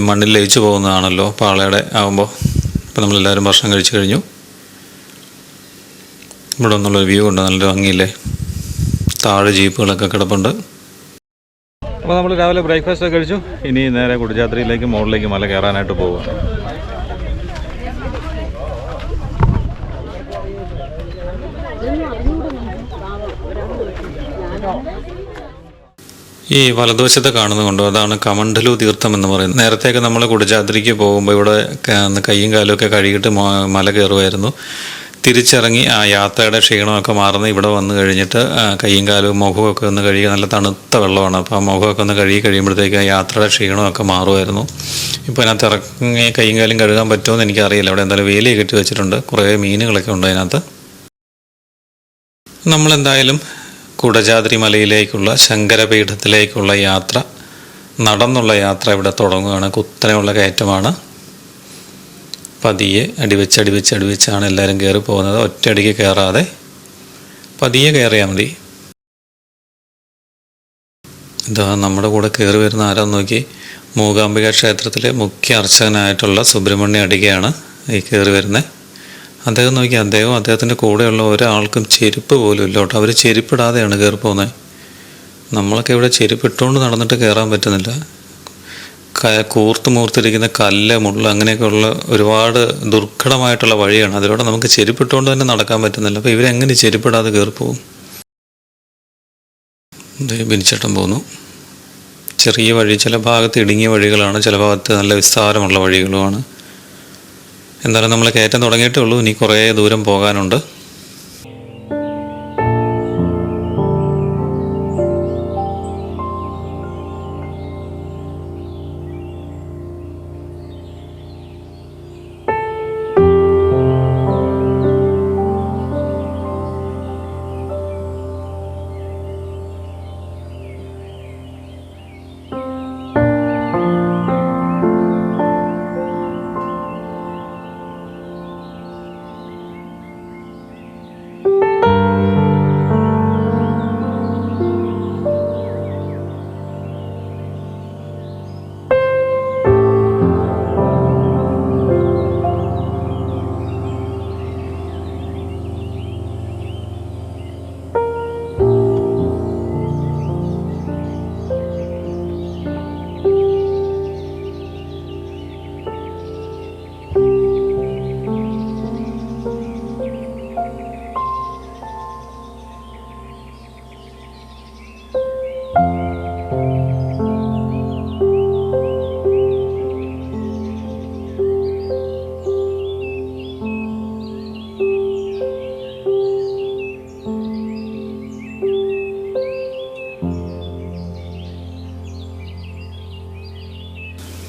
മണ്ണിൽ ലയിച്ചു പോകുന്നതാണല്ലോ പാളയുടെ ആകുമ്പോൾ. ഇപ്പോൾ നമ്മളെല്ലാവരും ഭക്ഷണം കഴിച്ചു കഴിഞ്ഞു. ഇവിടെ ഒന്നുള്ളൊരു വ്യൂ ഉണ്ട്, നല്ലൊരു ഭംഗിയില്ലേ. താഴെ ജീപ്പുകളൊക്കെ കിടപ്പുണ്ട്. അപ്പോൾ നമ്മൾ രാവിലെ ബ്രേക്ക്ഫാസ്റ്റ് കഴിച്ചു. ഇനി നേരെ കുടജാദ്രിയിലേക്ക് മുകളിലേക്ക് മല കയറാനായിട്ട് പോവുകയാണ്. ഈ വലതുവശത്ത് കാണുന്നുണ്ടോ, അതാണ് കമണ്ഡലു തീർത്ഥം എന്ന് പറയുന്നത്. നേരത്തെയൊക്കെ നമ്മൾ കുടജാദ്രിക്ക് പോകുമ്പോൾ ഇവിടെ കയ്യും കാലുമൊക്കെ കഴുകിയിട്ട് മല കയറുമായിരുന്നു. തിരിച്ചിറങ്ങി ആ യാത്രയുടെ ക്ഷീണമൊക്കെ മാറുന്ന ഇവിടെ വന്നു കഴിഞ്ഞിട്ട് കയ്യും കാലും മുഖമൊക്കെ ഒന്ന് കഴുകി, നല്ല തണുത്ത വെള്ളമാണ്. അപ്പോൾ ആ മുഖമൊക്കെ ഒന്ന് കഴുകി കഴിയുമ്പോഴത്തേക്ക് ആ യാത്രയുടെ ക്ഷീണമൊക്കെ മാറുമായിരുന്നു. ഇപ്പോൾ അതിനകത്ത് ഇറങ്ങി കയ്യും കാലും കഴുകാൻ പറ്റുമെന്ന് എനിക്കറിയില്ല. അവിടെ എന്തായാലും വേലി കെട്ടി വെച്ചിട്ടുണ്ട്, കുറേ മീനുകളൊക്കെ ഉണ്ട് അതിനകത്ത്. നമ്മളെന്തായാലും കുടജാദ്രി മലയിലേക്കുള്ള ശങ്കരപീഠത്തിലേക്കുള്ള യാത്ര, നടന്നുള്ള യാത്ര ഇവിടെ തുടങ്ങുകയാണ്. കുത്തനെയുള്ള കയറ്റമാണ്. പതിയെ അടിവെച്ചാണ് എല്ലാവരും കയറി പോകുന്നത്. ഒറ്റയടിക്ക് കയറാതെ പതിയെ കയറിയാൽ മതി. ഇതാ നമ്മുടെ കൂടെ കയറി വരുന്ന ആരാന്ന് നോക്കി. മൂകാംബിക ക്ഷേത്രത്തിലെ മുഖ്യ അർച്ചകനായിട്ടുള്ള സുബ്രഹ്മണ്യ അടികയാണ് ഈ കയറി വരുന്നത്. അദ്ദേഹം നോക്കി, അദ്ദേഹത്തിൻ്റെ കൂടെയുള്ള ഒരാൾക്കും ചെരുപ്പ് പോലും ഇല്ല കേട്ടോ. അവർ ചെരുപ്പിടാതെയാണ് കയറി പോകുന്നത്. നമ്മളൊക്കെ ഇവിടെ ചെരുപ്പിട്ടുകൊണ്ട് നടന്നിട്ട് കയറാൻ പറ്റുന്നില്ല. മൂർത്തിരിക്കുന്ന കല്ല്, മുള്ള, അങ്ങനെയൊക്കെയുള്ള ഒരുപാട് ദുർഘടമായിട്ടുള്ള വഴിയാണ്. അതിലൂടെ നമുക്ക് ചെരുപ്പിട്ടുകൊണ്ട് തന്നെ നടക്കാൻ പറ്റുന്നില്ല. അപ്പോൾ ഇവരെങ്ങനെ ചെരുപ്പിടാതെ കയറിപ്പോകും? ബിനിച്ചേട്ടൻ പോകുന്നു. ചെറിയ വഴി, ചില ഭാഗത്ത് ഇടുങ്ങിയ വഴികളാണ്, ചില ഭാഗത്ത് നല്ല വിസ്താരമുള്ള വഴികളുമാണ്. എന്തായാലും നമ്മൾ കയറ്റം തുടങ്ങിയിട്ടേ ഉള്ളൂ, ഇനി കുറേ ദൂരം പോകാനുണ്ട്.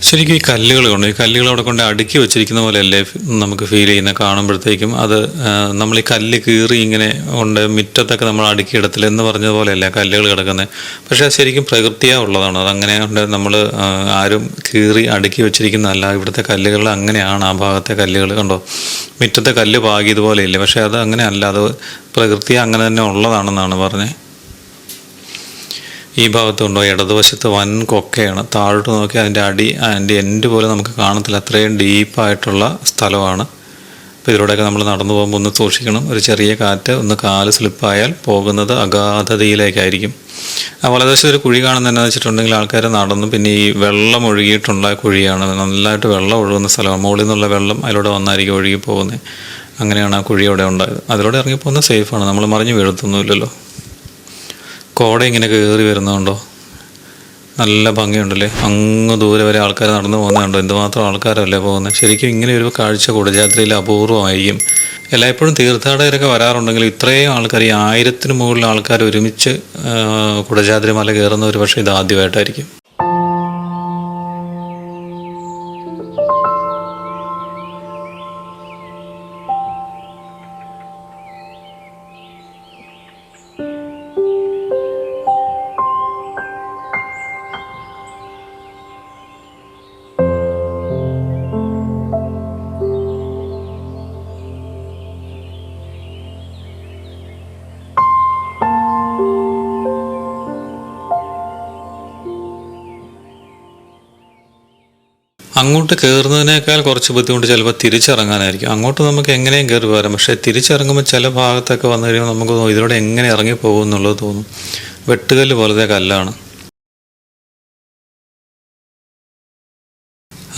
ശരിക്കും ഈ കല്ലുകൾ കൊണ്ട് ഈ കല്ലുകൾ അവിടെ കൊണ്ട് അടുക്കി വെച്ചിരിക്കുന്ന പോലെയല്ലേ നമുക്ക് ഫീൽ ചെയ്യുന്നത് കാണുമ്പോഴത്തേക്കും. അത് നമ്മൾ ഈ കല്ല് കീറി ഇങ്ങനെ കൊണ്ട് മുറ്റത്തൊക്കെ നമ്മൾ അടുക്കിയിടത്തില്ല എന്ന് പറഞ്ഞതുപോലെയല്ല കല്ലുകൾ കിടക്കുന്നത്. പക്ഷേ അത് ശരിക്കും പ്രകൃതിയാ ഉള്ളതാണ്. അതങ്ങനെ കൊണ്ട് നമ്മൾ ആരും കീറി അടുക്കി വെച്ചിരിക്കുന്നതല്ല. ഇവിടുത്തെ കല്ലുകൾ അങ്ങനെയാണ്. ആ ഭാഗത്തെ കല്ലുകൾ കണ്ടോ, മുറ്റത്തെ കല്ല് പാകിയതുപോലെ ഇല്ലേ, പക്ഷേ അത് അങ്ങനെ അല്ല. അത് പ്രകൃതി അങ്ങനെ തന്നെ ഉള്ളതാണെന്നാണ് പറഞ്ഞത്. ഈ ഭാഗത്തുണ്ടോ ഇടതുവശത്ത് വൻ കൊക്കയാണ്. താഴോട്ട് നോക്കി അതിൻ്റെ എൻഡ് പോലെ നമുക്ക് കാണത്തില്ല. അത്രയും ഡീപ്പായിട്ടുള്ള സ്ഥലമാണ്. അപ്പോൾ ഇതിലൂടെയൊക്കെ നമ്മൾ നടന്നു പോകുമ്പോൾ ഒന്ന് സൂക്ഷിക്കണം. ഒരു ചെറിയ കാറ്റ് ഒന്ന് കാല് സ്ലിപ്പായാൽ പോകുന്നത് അഗാധതയിലേക്കായിരിക്കും. വലതുവശത്ത് ഒരു കുഴി കാണുന്നതെന്ന് വെച്ചിട്ടുണ്ടെങ്കിൽ ആൾക്കാർ നടന്നു. പിന്നെ ഈ വെള്ളം ഒഴുകിയിട്ടുള്ള കുഴിയാണ്. നല്ലതായിട്ട് വെള്ളം ഒഴുകുന്ന സ്ഥലമാണ്. മുകളിൽ നിന്നുള്ള വെള്ളം അതിലൂടെ വന്നായിരിക്കും ഒഴുകി പോകുന്നത്. അങ്ങനെയാണ് ആ കുഴി അവിടെ ഉണ്ടായത്. അതിലൂടെ ഇറങ്ങിപ്പോകുന്നത് സേഫാണ്. നമ്മൾ മറിഞ്ഞ് വീഴത്തൊന്നുമില്ലല്ലോ. കോട ഇങ്ങനെ കയറി വരുന്നതുകൊണ്ടോ നല്ല ഭംഗിയുണ്ടല്ലേ. അങ്ങ് ദൂരെ വരെ ആൾക്കാർ നടന്നു പോകുന്നതുണ്ടോ. എന്തുമാത്രം ആൾക്കാരല്ലേ പോകുന്നത്. ശരിക്കും ഇങ്ങനെ ഒരു കാഴ്ച കുടജാദ്രിയിൽ അപൂർവമായിരിക്കും. എല്ലായ്പ്പോഴും തീർത്ഥാടകരൊക്കെ വരാറുണ്ടെങ്കിലും ഇത്രയും ആൾക്കാർ, ഈ 1000-ന് മുകളിൽ ആൾക്കാർ ഒരുമിച്ച് കുടജാദ്രി മല കയറുന്ന ഒരു പക്ഷേ ഇത് ആദ്യമായിട്ടായിരിക്കും. അങ്ങോട്ട് കയറുന്നതിനേക്കാൾ കുറച്ച് ബുദ്ധിമുട്ട് ചിലപ്പോൾ തിരിച്ചിറങ്ങാനായിരിക്കും. അങ്ങോട്ട് നമുക്ക് എങ്ങനെയും കയറി പോരാം. പക്ഷേ തിരിച്ചിറങ്ങുമ്പോൾ ചില ഭാഗത്തൊക്കെ വന്നു കഴിയുമ്പോൾ നമുക്ക് ഇതിലൂടെ എങ്ങനെ ഇറങ്ങിപ്പോകും എന്നുള്ളത് തോന്നും. വെട്ടുകല്ല് പോലത്തെ കല്ലാണ്.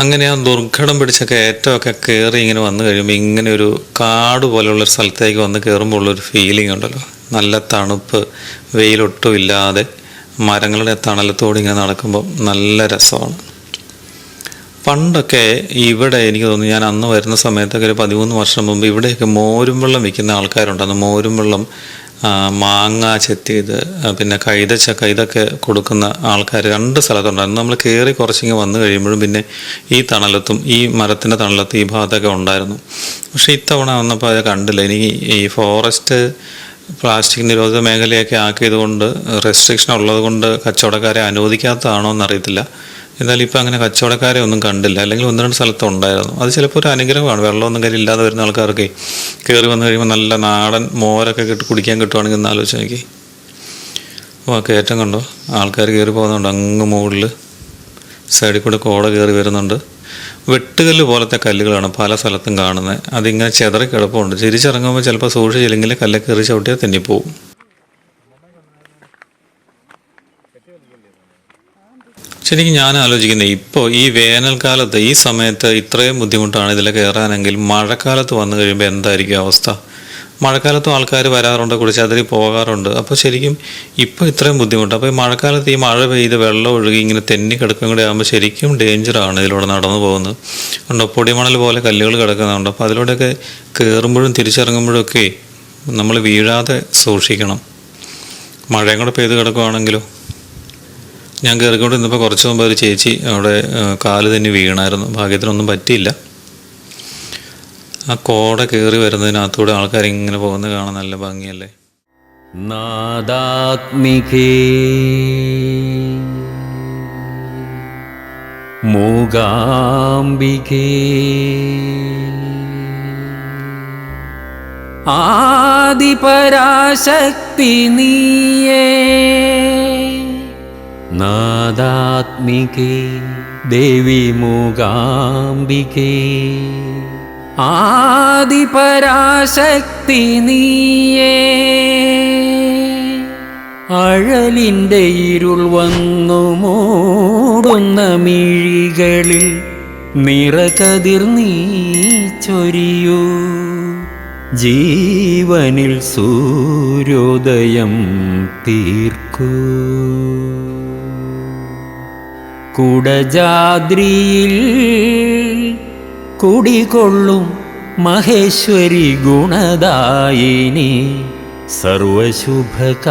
അങ്ങനെ ആ ദുർഘടം പിടിച്ച കയറ്റമൊക്കെ കയറി ഇങ്ങനെ വന്നു കഴിയുമ്പോൾ ഇങ്ങനെ ഒരു കാട് പോലെയുള്ളൊരു സ്ഥലത്തേക്ക് വന്ന് കയറുമ്പോൾ ഉള്ളൊരു ഫീലിംഗ് ഉണ്ടല്ലോ. നല്ല തണുപ്പ്, വെയിലൊട്ടും ഇല്ലാതെ മരങ്ങളുടെ തണലത്തോട് ഇങ്ങനെ നടക്കുമ്പോൾ നല്ല രസമാണ്. പണ്ടൊക്കെ ഇവിടെ എനിക്ക് തോന്നുന്നു, ഞാൻ അന്ന് വരുന്ന സമയത്തൊക്കെ ഒരു 13 വർഷം മുമ്പ് ഇവിടെയൊക്കെ മോരും വെള്ളം വിൽക്കുന്ന ആൾക്കാരുണ്ട്. അന്ന് മോരും വെള്ളം, മാങ്ങ ചെത്തിയത്, പിന്നെ കൈതച്ചക്ക, ഇതൊക്കെ കൊടുക്കുന്ന ആൾക്കാർ 2 സ്ഥലത്തുണ്ടായിരുന്നു. നമ്മൾ കയറി കുറച്ചിങ്ങനെ വന്നു കഴിയുമ്പോഴും പിന്നെ ഈ തണലത്തും ഈ മരത്തിൻ്റെ തണലത്തും ഈ ഭാഗത്തൊക്കെ ഉണ്ടായിരുന്നു. പക്ഷേ ഇത്തവണ വന്നപ്പോൾ അത് കണ്ടില്ല. എനിക്ക് ഈ ഫോറസ്റ്റ് പ്ലാസ്റ്റിക് നിരോധിത മേഖലയൊക്കെ ആക്കിയത് കൊണ്ട്, റെസ്ട്രിക്ഷൻ ഉള്ളത് കൊണ്ട് കച്ചവടക്കാരെ അനുവദിക്കാത്തതാണോ എന്നറിയത്തില്ല. എന്നാലും ഇപ്പോൾ അങ്ങനെ കച്ചവടക്കാരെ ഒന്നും കണ്ടില്ല. അല്ലെങ്കിൽ 1-2 സ്ഥലത്ത് ഉണ്ടായിരുന്നു. അത് ചിലപ്പോൾ ഒരു അനുഗ്രഹമാണ്. വെള്ളമൊന്നും കയ്യിൽ ഇല്ലാതെ വരുന്ന ആൾക്കാർക്ക് കയറി വന്നു കഴിയുമ്പോൾ നല്ല നാടൻ മോരൊക്കെ കുടിക്കാൻ കിട്ടുവാണെങ്കിൽ ഒന്ന് ആലോചിച്ച് നോക്കി. കയറ്റം കണ്ടോ, ആൾക്കാർ കയറി പോകുന്നുണ്ട്. അങ്ങ് മുകളിൽ സൈഡിൽ കൂടെ കോട കയറി വരുന്നുണ്ട്. വെട്ടുകല്ല് പോലത്തെ കല്ലുകളാണ് പല സ്ഥലത്തും കാണുന്നത്. അതിങ്ങനെ ചെതറി കിടപ്പുണ്ട്. തിരിച്ചിറങ്ങുമ്പോൾ ചിലപ്പോൾ സൂക്ഷിച്ചില്ലെങ്കിൽ കല്ല് കയറി ചവിട്ടിയാൽ തെന്നിപ്പോവും. ശരിക്കും ഞാൻ ആലോചിക്കുന്നത്, ഇപ്പോൾ ഈ വേനൽക്കാലത്ത് ഈ സമയത്ത് ഇത്രയും ബുദ്ധിമുട്ടാണ് ഇതിൽ കയറാനെങ്കിൽ മഴക്കാലത്ത് വന്നു കഴിയുമ്പോൾ എന്തായിരിക്കും അവസ്ഥ? മഴക്കാലത്തും ആൾക്കാർ വരാറുണ്ട്, കുടജാദ്രി പോകാറുണ്ട്. അപ്പോൾ ശരിക്കും ഇപ്പോൾ ഇത്രയും ബുദ്ധിമുട്ട്. അപ്പോൾ ഈ മഴക്കാലത്ത് ഈ മഴ പെയ്ത് വെള്ളം ഒഴുകി ഇങ്ങനെ തെന്നി കിടക്കും കൂടെ ആകുമ്പോൾ ശരിക്കും ഡേഞ്ചറാണ് ഇതിലൂടെ നടന്നു പോകുന്നത്. ഉണ്ടോ, പൊടിമണൽ പോലെ കല്ലുകൾ കിടക്കുന്നുണ്ട്. അപ്പോൾ അതിലൂടെയൊക്കെ കയറുമ്പോഴും തിരിച്ചിറങ്ങുമ്പോഴും ഒക്കെ നമ്മൾ വീഴാതെ സൂക്ഷിക്കണം. മഴയും കൂടെ പെയ്ത് കിടക്കുകയാണെങ്കിലോ. ഞാൻ കയറിക്കൊണ്ട് ഇന്നിപ്പോൾ കുറച്ച് മുമ്പ് ഒരു ചേച്ചി അവിടെ കാല് തന്നെ വീണായിരുന്നു. ഭാഗ്യത്തിനൊന്നും പറ്റിയില്ല. ആ കോട കയറി വരുന്നതിനകത്തൂടെ ആൾക്കാരിങ്ങനെ പോകുന്നത് കാണാൻ നല്ല ഭംഗിയല്ലേ. നാദാത്മികേ മൂകാംബികേ ആദിപരാശക്തി നീയേ. നാദാത്മികേ ദേവി മൂകാംബികേ ആദിപരാശക്തി നീയേ. അഴലിൻ്റെ ഇരുൾ വന്നു മൂടുന്ന മിഴികളിൽ നിറകതിർ നീ ചൊരിയൂ. ജീവനിൽ സൂര്യോദയം തീർക്കൂ. കുടജാദ്രിയിൽ കുടികൊള്ളും മഹേശ്വരി ഗുണദായിനി സർവശുഭകാരിണി.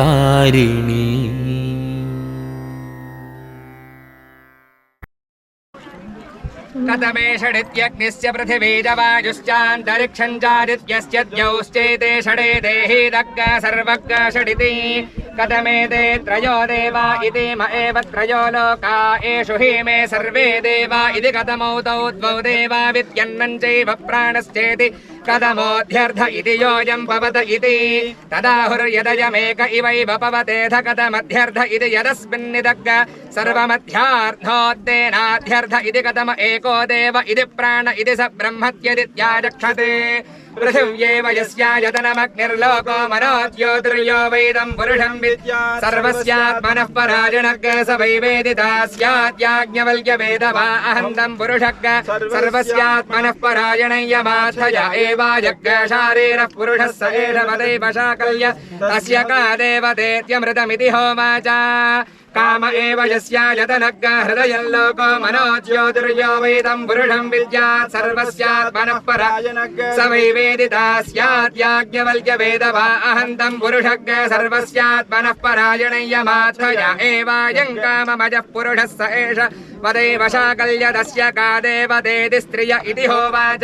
कतमे षडित्यग्निस्य पृथिवीजवायुश्चान्तरिक्षं चादित्यस्य द्यौश्चेते षडे देहि दग्ग सर्वग्ग षडिति कतमे ते त्रयो देवा इति म एव त्रयो लोका एषु हि मे सर्वे देवा इति कतमौ तौ द्वौ देवा विद्यन्नं चैव प्राणश्चेति कथमोऽध्यर्थ इति योऽयं पवत इति तदाहुर्यदयमेक इवैव पवतेऽथ कथमध्यर्थ इति यदस्मिन्निदग्ग सर्वमध्यार्थोऽद्येनाध्यर्थ इति कथम एको देव इति प्राण इति स ब्रह्मत्यदित्याचक्षते पृथिव्येव यस्यायतनमग्निर्लोको मनो ज्योतिर्यो वैदं पुरुषं विद्यात् सर्वस्यात्मनः पराजनग् स वै वेदिता स्याद्याज्ञवल्क्यवेदवा अहन्तं पुरुषग् सर्वस्यात्मनः पराजनय्यमाथय एवायज्ञ शारीरः पुरुषः स एष मदैव शाकल्य तस्य का देवतेत्यमृतमिति होवाच काम एव यस्यायतनग् हृदयल्लोको मनो ज्योतिर्यो वैदं पुरुषं विद्यात् सर्वस्यात्मनः पराजनग् स वै वेदिता स्याद्याज्ञवल्क्यवेदवा अहन्तं पुरुषग् सर्वस्यात्मनः पराजनय्यमाथय एवायं काममजः पुरुषः स एष वदैव शाकल्य तस्य का देवतेति स्त्रिय इति होवाच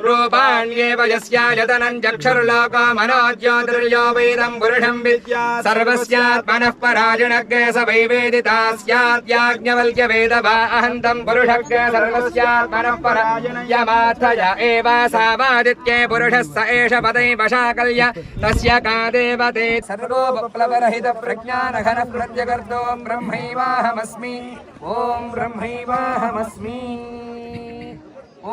रूपाण्येव यस्यायतनं चक्षुर्लोको मनो ज्योतिर्यो वैदं पुरुषं विद्यात् सर्वस्यात्मनः पराजनग् स वै वेदिता स्याद्याज्ञवल्क्यवेदवा अहन्तं पुरुषग् सर्वस्यात्मनः पराजनय्यमाथय एव सावादित्ये पुरुषः स एष पदैव शाकल्य तस्य का देवते सर्वोपप्लवरहितप्रज्ञानघनः प्रत्यगर्तो ब्रह्मैवाहमस्मि ॐ ब्रह्मैवाहमस्मि ॐ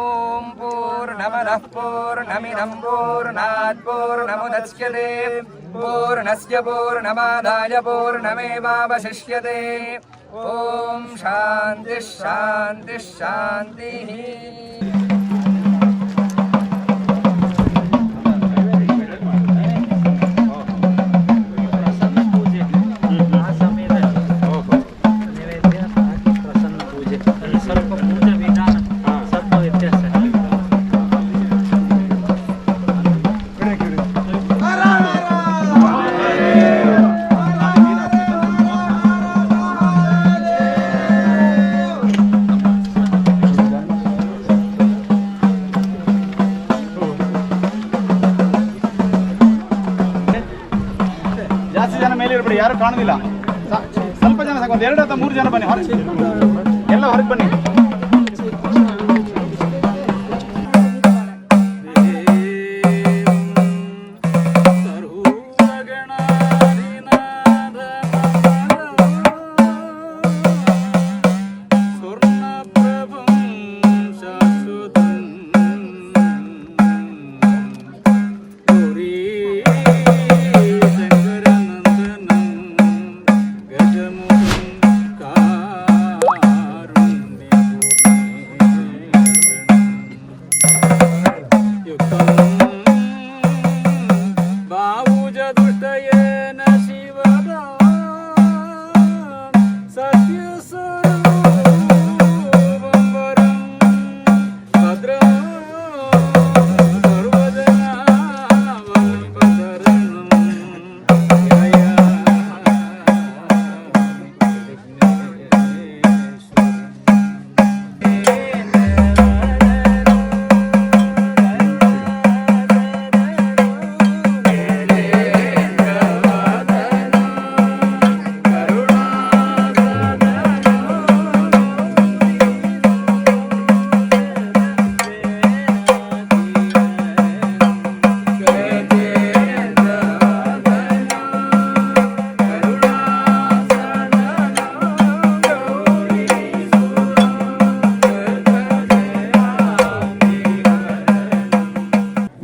पूर्णमदः पूर्णमिदं पूर्णात् पूर्णमुदच्यते पूर्णस्य पूर्णमादाय पूर्णमेवावशिष्यते ॐ शान्तिः शान्तिः शान्तिः ಯಾರು ಕಾಣುದಿಲ್ಲ ಸ್ವಲ್ಪ ಜನ ಸಾಕು ಒಂದು 2 ಅಥವಾ 3 ಜನ ಬನ್ನಿ ಹೊರಗೆ ಎಲ್ಲ ಹೊರಗೆ ಬನ್ನಿ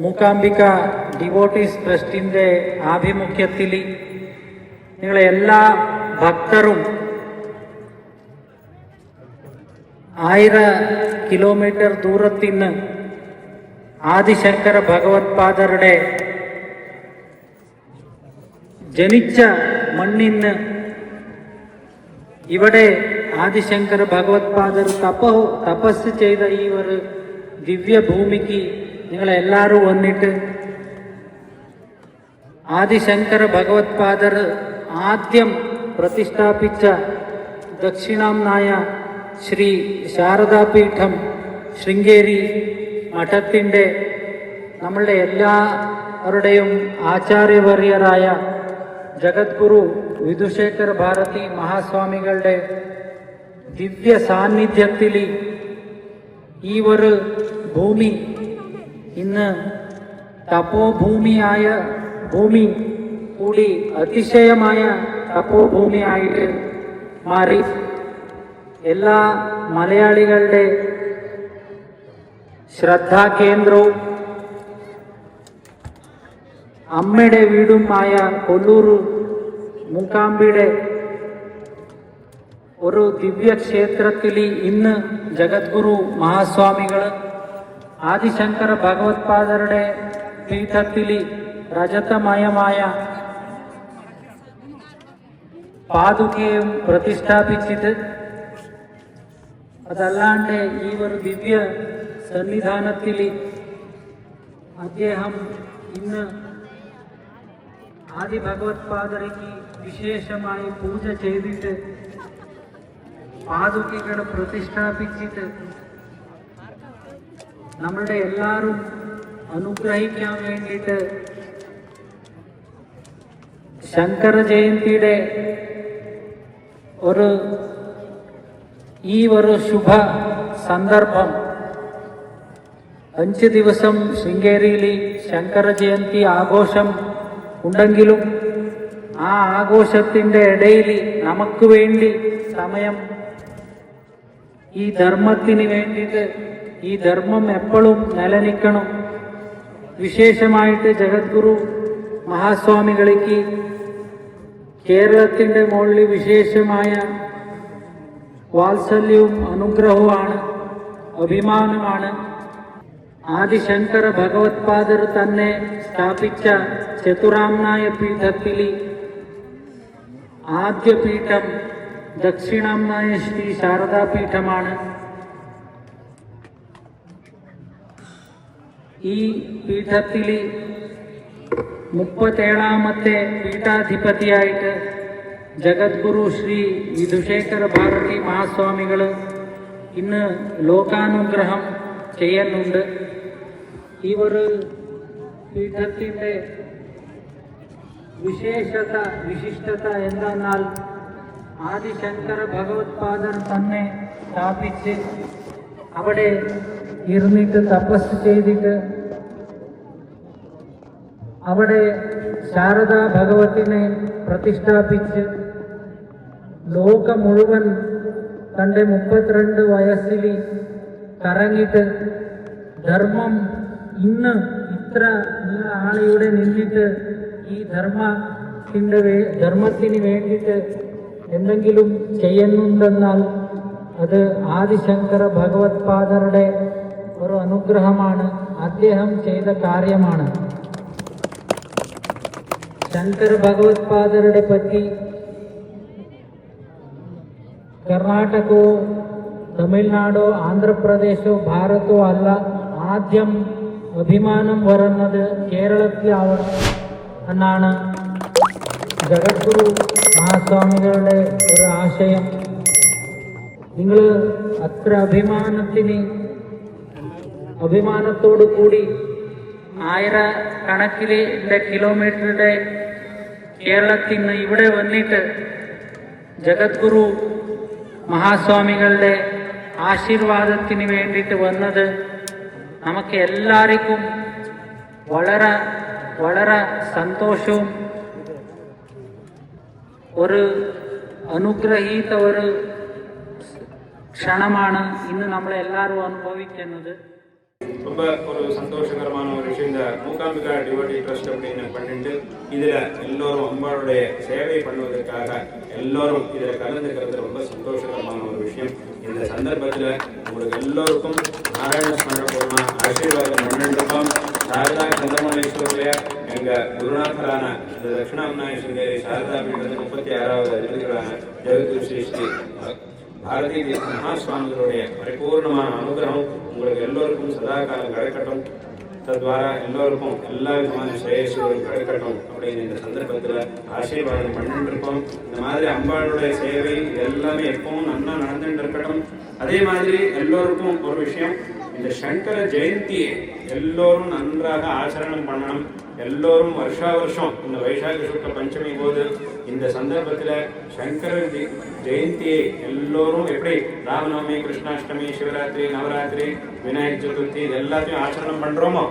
മൂകാംബിക ഡിവോട്ടീസ് ട്രസ്റ്റിൻ്റെ ആഭിമുഖ്യത്തിൽ നിങ്ങളെ എല്ലാ ഭക്തരും 1000 കിലോമീറ്റർ ദൂരത്തിന് ആദിശങ്കര ഭഗവത്പാദരുടെ ജനിച്ച മണ്ണിന് ഇവിടെ ആദിശങ്കര ഭഗവത്പാദർ തപസ് ചെയ്ത ഈ ഒരു ദിവ്യഭൂമിക്ക് നിങ്ങളെല്ലാവരും വന്നിട്ട് ആദിശങ്കര ഭഗവത്പാദർ ആദ്യം പ്രതിഷ്ഠാപിച്ച ദക്ഷിണാംനായ ശ്രീ ശാരദാപീഠം ശൃംഗേരി മഠത്തിൻ്റെ നമ്മളുടെ എല്ലാവരുടെയും ആചാര്യവർയരായ ജഗദ്ഗുരു വിധുശേഖർ ഭാരതി മഹാസ്വാമികളുടെ ദിവ്യ സാന്നിധ്യത്തിൽ ഈ ഒരു ഭൂമി ഇന്ന് തപോഭൂമിയായ ഭൂമി കൂടി അതിശയമായ തപോഭൂമിയായിട്ട് മാറി. എല്ലാ മലയാളികളുടെ ശ്രദ്ധാകേന്ദ്രവും അമ്മയുടെ വീടുമായ കൊല്ലൂർ മൂകാംബിയുടെ ഒരു ദിവ്യക്ഷേത്രത്തിൽ ഇന്ന് ജഗദ്ഗുരു മഹാസ്വാമികൾ ആദിശങ്കര ഭഗവത്പാദരുടെ പീഠത്തിൽ രജതമയമായ പാതുകയും പ്രതിഷ്ഠാപിച്ചിട്ട് അതല്ലാണ്ട് ഈ ഒരു ദിവ്യ സന്നിധാനത്തിൽ അദ്ദേഹം ഇന്ന് ആദി ഭഗവത്പാദർക്ക് വിശേഷമായി പൂജ ചെയ്തിട്ട് പാതുകകൾ പ്രതിഷ്ഠാപിച്ചിട്ട് നമ്മളുടെ എല്ലാവരും അനുഗ്രഹിക്കാൻ വേണ്ടിയിട്ട് ശങ്കര ജയന്തിയുടെ ഈ ഒരു ശുഭ സന്ദർഭം 5 ദിവസം ശൃംഗേരിയിൽ ശങ്കര ജയന്തി ആഘോഷം ഉണ്ടെങ്കിലും ആ ആഘോഷത്തിൻ്റെ ഇടയിൽ നമുക്ക് വേണ്ടി സമയം ഈ ധർമ്മത്തിന് വേണ്ടിയിട്ട് ഈ ധർമ്മം എപ്പോഴും നിലനിൽക്കണം. വിശേഷമായിട്ട് ജഗദ്ഗുരു മഹാസ്വാമികൾക്ക് കേരളത്തിൻ്റെ മുകളിൽ വിശേഷമായ വാത്സല്യവും അനുഗ്രഹവുമാണ്, അഭിമാനമാണ്. ആദിശങ്കര ഭഗവത്പാദർ തന്നെ സ്ഥാപിച്ച ചതുരാംനായ പീഠത്തിൽ ആദ്യ പീഠം ദക്ഷിണാംനായ ശ്രീ ശാരദാപീഠമാണ്. ഈ പീഠത്തിൽ 37ാമത്തെ പീഠാധിപതിയായിട്ട് ജഗദ്ഗുരു ശ്രീ വിധുശേഖര ഭാരതി മഹാസ്വാമികൾ ഇന്ന് ലോകാനുഗ്രഹം ചെയ്യുന്നുണ്ട്. ഈ ഒരു പീഠത്തിൻ്റെ വിശിഷ്ടത എന്തെന്നാൽ ആദിശങ്കര ഭഗവത്പാദർ തന്നെ സ്ഥാപിച്ച് അവിടെ ഇരുന്നിട്ട് തപസ് ചെയ്തിട്ട് അവിടെ ശാരദാ ഭഗവതിനെ പ്രതിഷ്ഠാപിച്ച് ലോകം മുഴുവൻ തൻ്റെ 32 വയസ്സിൽ കറങ്ങിയിട്ട് ധർമ്മം ഇന്ന് ഇത്ര ആളിവിടെ നിന്നിട്ട് ഈ ധർമ്മത്തിന് വേണ്ടിയിട്ട് എന്തെങ്കിലും ചെയ്യുന്നുണ്ടെന്നാൽ അത് ആദിശങ്കര ഭഗവത്പാദരുടെ ഒരു അനുഗ്രഹമാണ്, അദ്ദേഹം ചെയ്ത കാര്യമാണ്. ശങ്കര ഭഗവത്പാദരുടെ പറ്റി കർണാടകവോ തമിഴ്നാടോ ആന്ധ്രാപ്രദേശോ ഭാരതോ അല്ല, ആദ്യം അഭിമാനം വരുന്നത് കേരളത്തിലാവണം എന്നാണ് ജഗദ്ഗുരു മഹാസ്വാമികളുടെ ഒരു ആശയം. നിങ്ങൾ അത്ര അഭിമാനത്തോടു കൂടി 1000 കിലോമീറ്ററുടെ കേരളത്തിൽ നിന്ന് ഇവിടെ വന്നിട്ട് ജഗദ്ഗുരു മഹാസ്വാമികളുടെ ആശീർവാദത്തിന് വേണ്ടിയിട്ട് വന്നത് നമുക്ക് എല്ലാവർക്കും വളരെ വളരെ സന്തോഷവും ഒരു അനുഗ്രഹീത ഒരു ക്ഷണമാണ് ഇന്ന് നമ്മളെല്ലാവരും അനുഭവിക്കുന്നത്. ரொம்ப ஒரு சந்தோஷகரமான ஒரு விஷயம். இந்த மூகாம்பிகா டிவோட்டி ட்ரஸ்ட் அப்படின்னு பண்ணிட்டு இதுல எல்லோரும் அம்பாளுடைய சேவை பண்ணுவதற்காக எல்லோரும் இதுல கலந்துக்கிறது ரொம்ப சந்தோஷகரமான ஒரு விஷயம். இந்த சந்தர்ப்பத்துல உங்களுக்கு எல்லோருக்கும் நாராயண ஸ்மரணபூர்வமா ஆசீர்வாதம் பண்ணிருக்கோம். சாரதா கந்தமலேஸ்வரிய எங்க குருநாதரான இந்த தட்சிணாம்நாய சுந்தரி சாரதா பீഠத்தின் 36வது அதிபதிகளான ஜெகத்குரு ஸ்ரீ ஸ்ரீ பாரதி மகாஸ்வாமிகளுடைய பரிபூர்ணமான அனுகிரகம் உங்களுக்கு எல்லோருக்கும் சதாகாலம் கிடைக்கட்டும். தத்வாரா எல்லோருக்கும் எல்லா விதமான ஸ்ரேயஸ்வரும் கிடைக்கட்டும் அப்படின்னு இந்த சந்தர்ப்பத்தில் ஆசீர்வாதம் பண்ணிட்டு இருக்கோம். இந்த மாதிரி அம்பாளுடைய சேவை எல்லாமே எப்பவும் நல்லா நடந்துட்டு இருக்கட்டும். அதே மாதிரி எல்லோருக்கும் ஒரு விஷயம், இந்த சங்கர ஜெயந்தியை எல்லோரும் நன்றாக ஆச்சரணம் பண்ணணும். எல்லோரும் வருஷா வருஷம் இந்த வைசாக சுக்ல பஞ்சமி போது இந்த சந்தர்ப்பத்தில் சங்கர ஜெயந்தியை எல்லோரும் எப்படி ராமநவமி, கிருஷ்ணாஷ்டமி, சிவராத்திரி, நவராத்திரி, விநாயகர் சதுர்த்தி இது எல்லாத்தையும் ஆச்சரணம் பண்றோமோ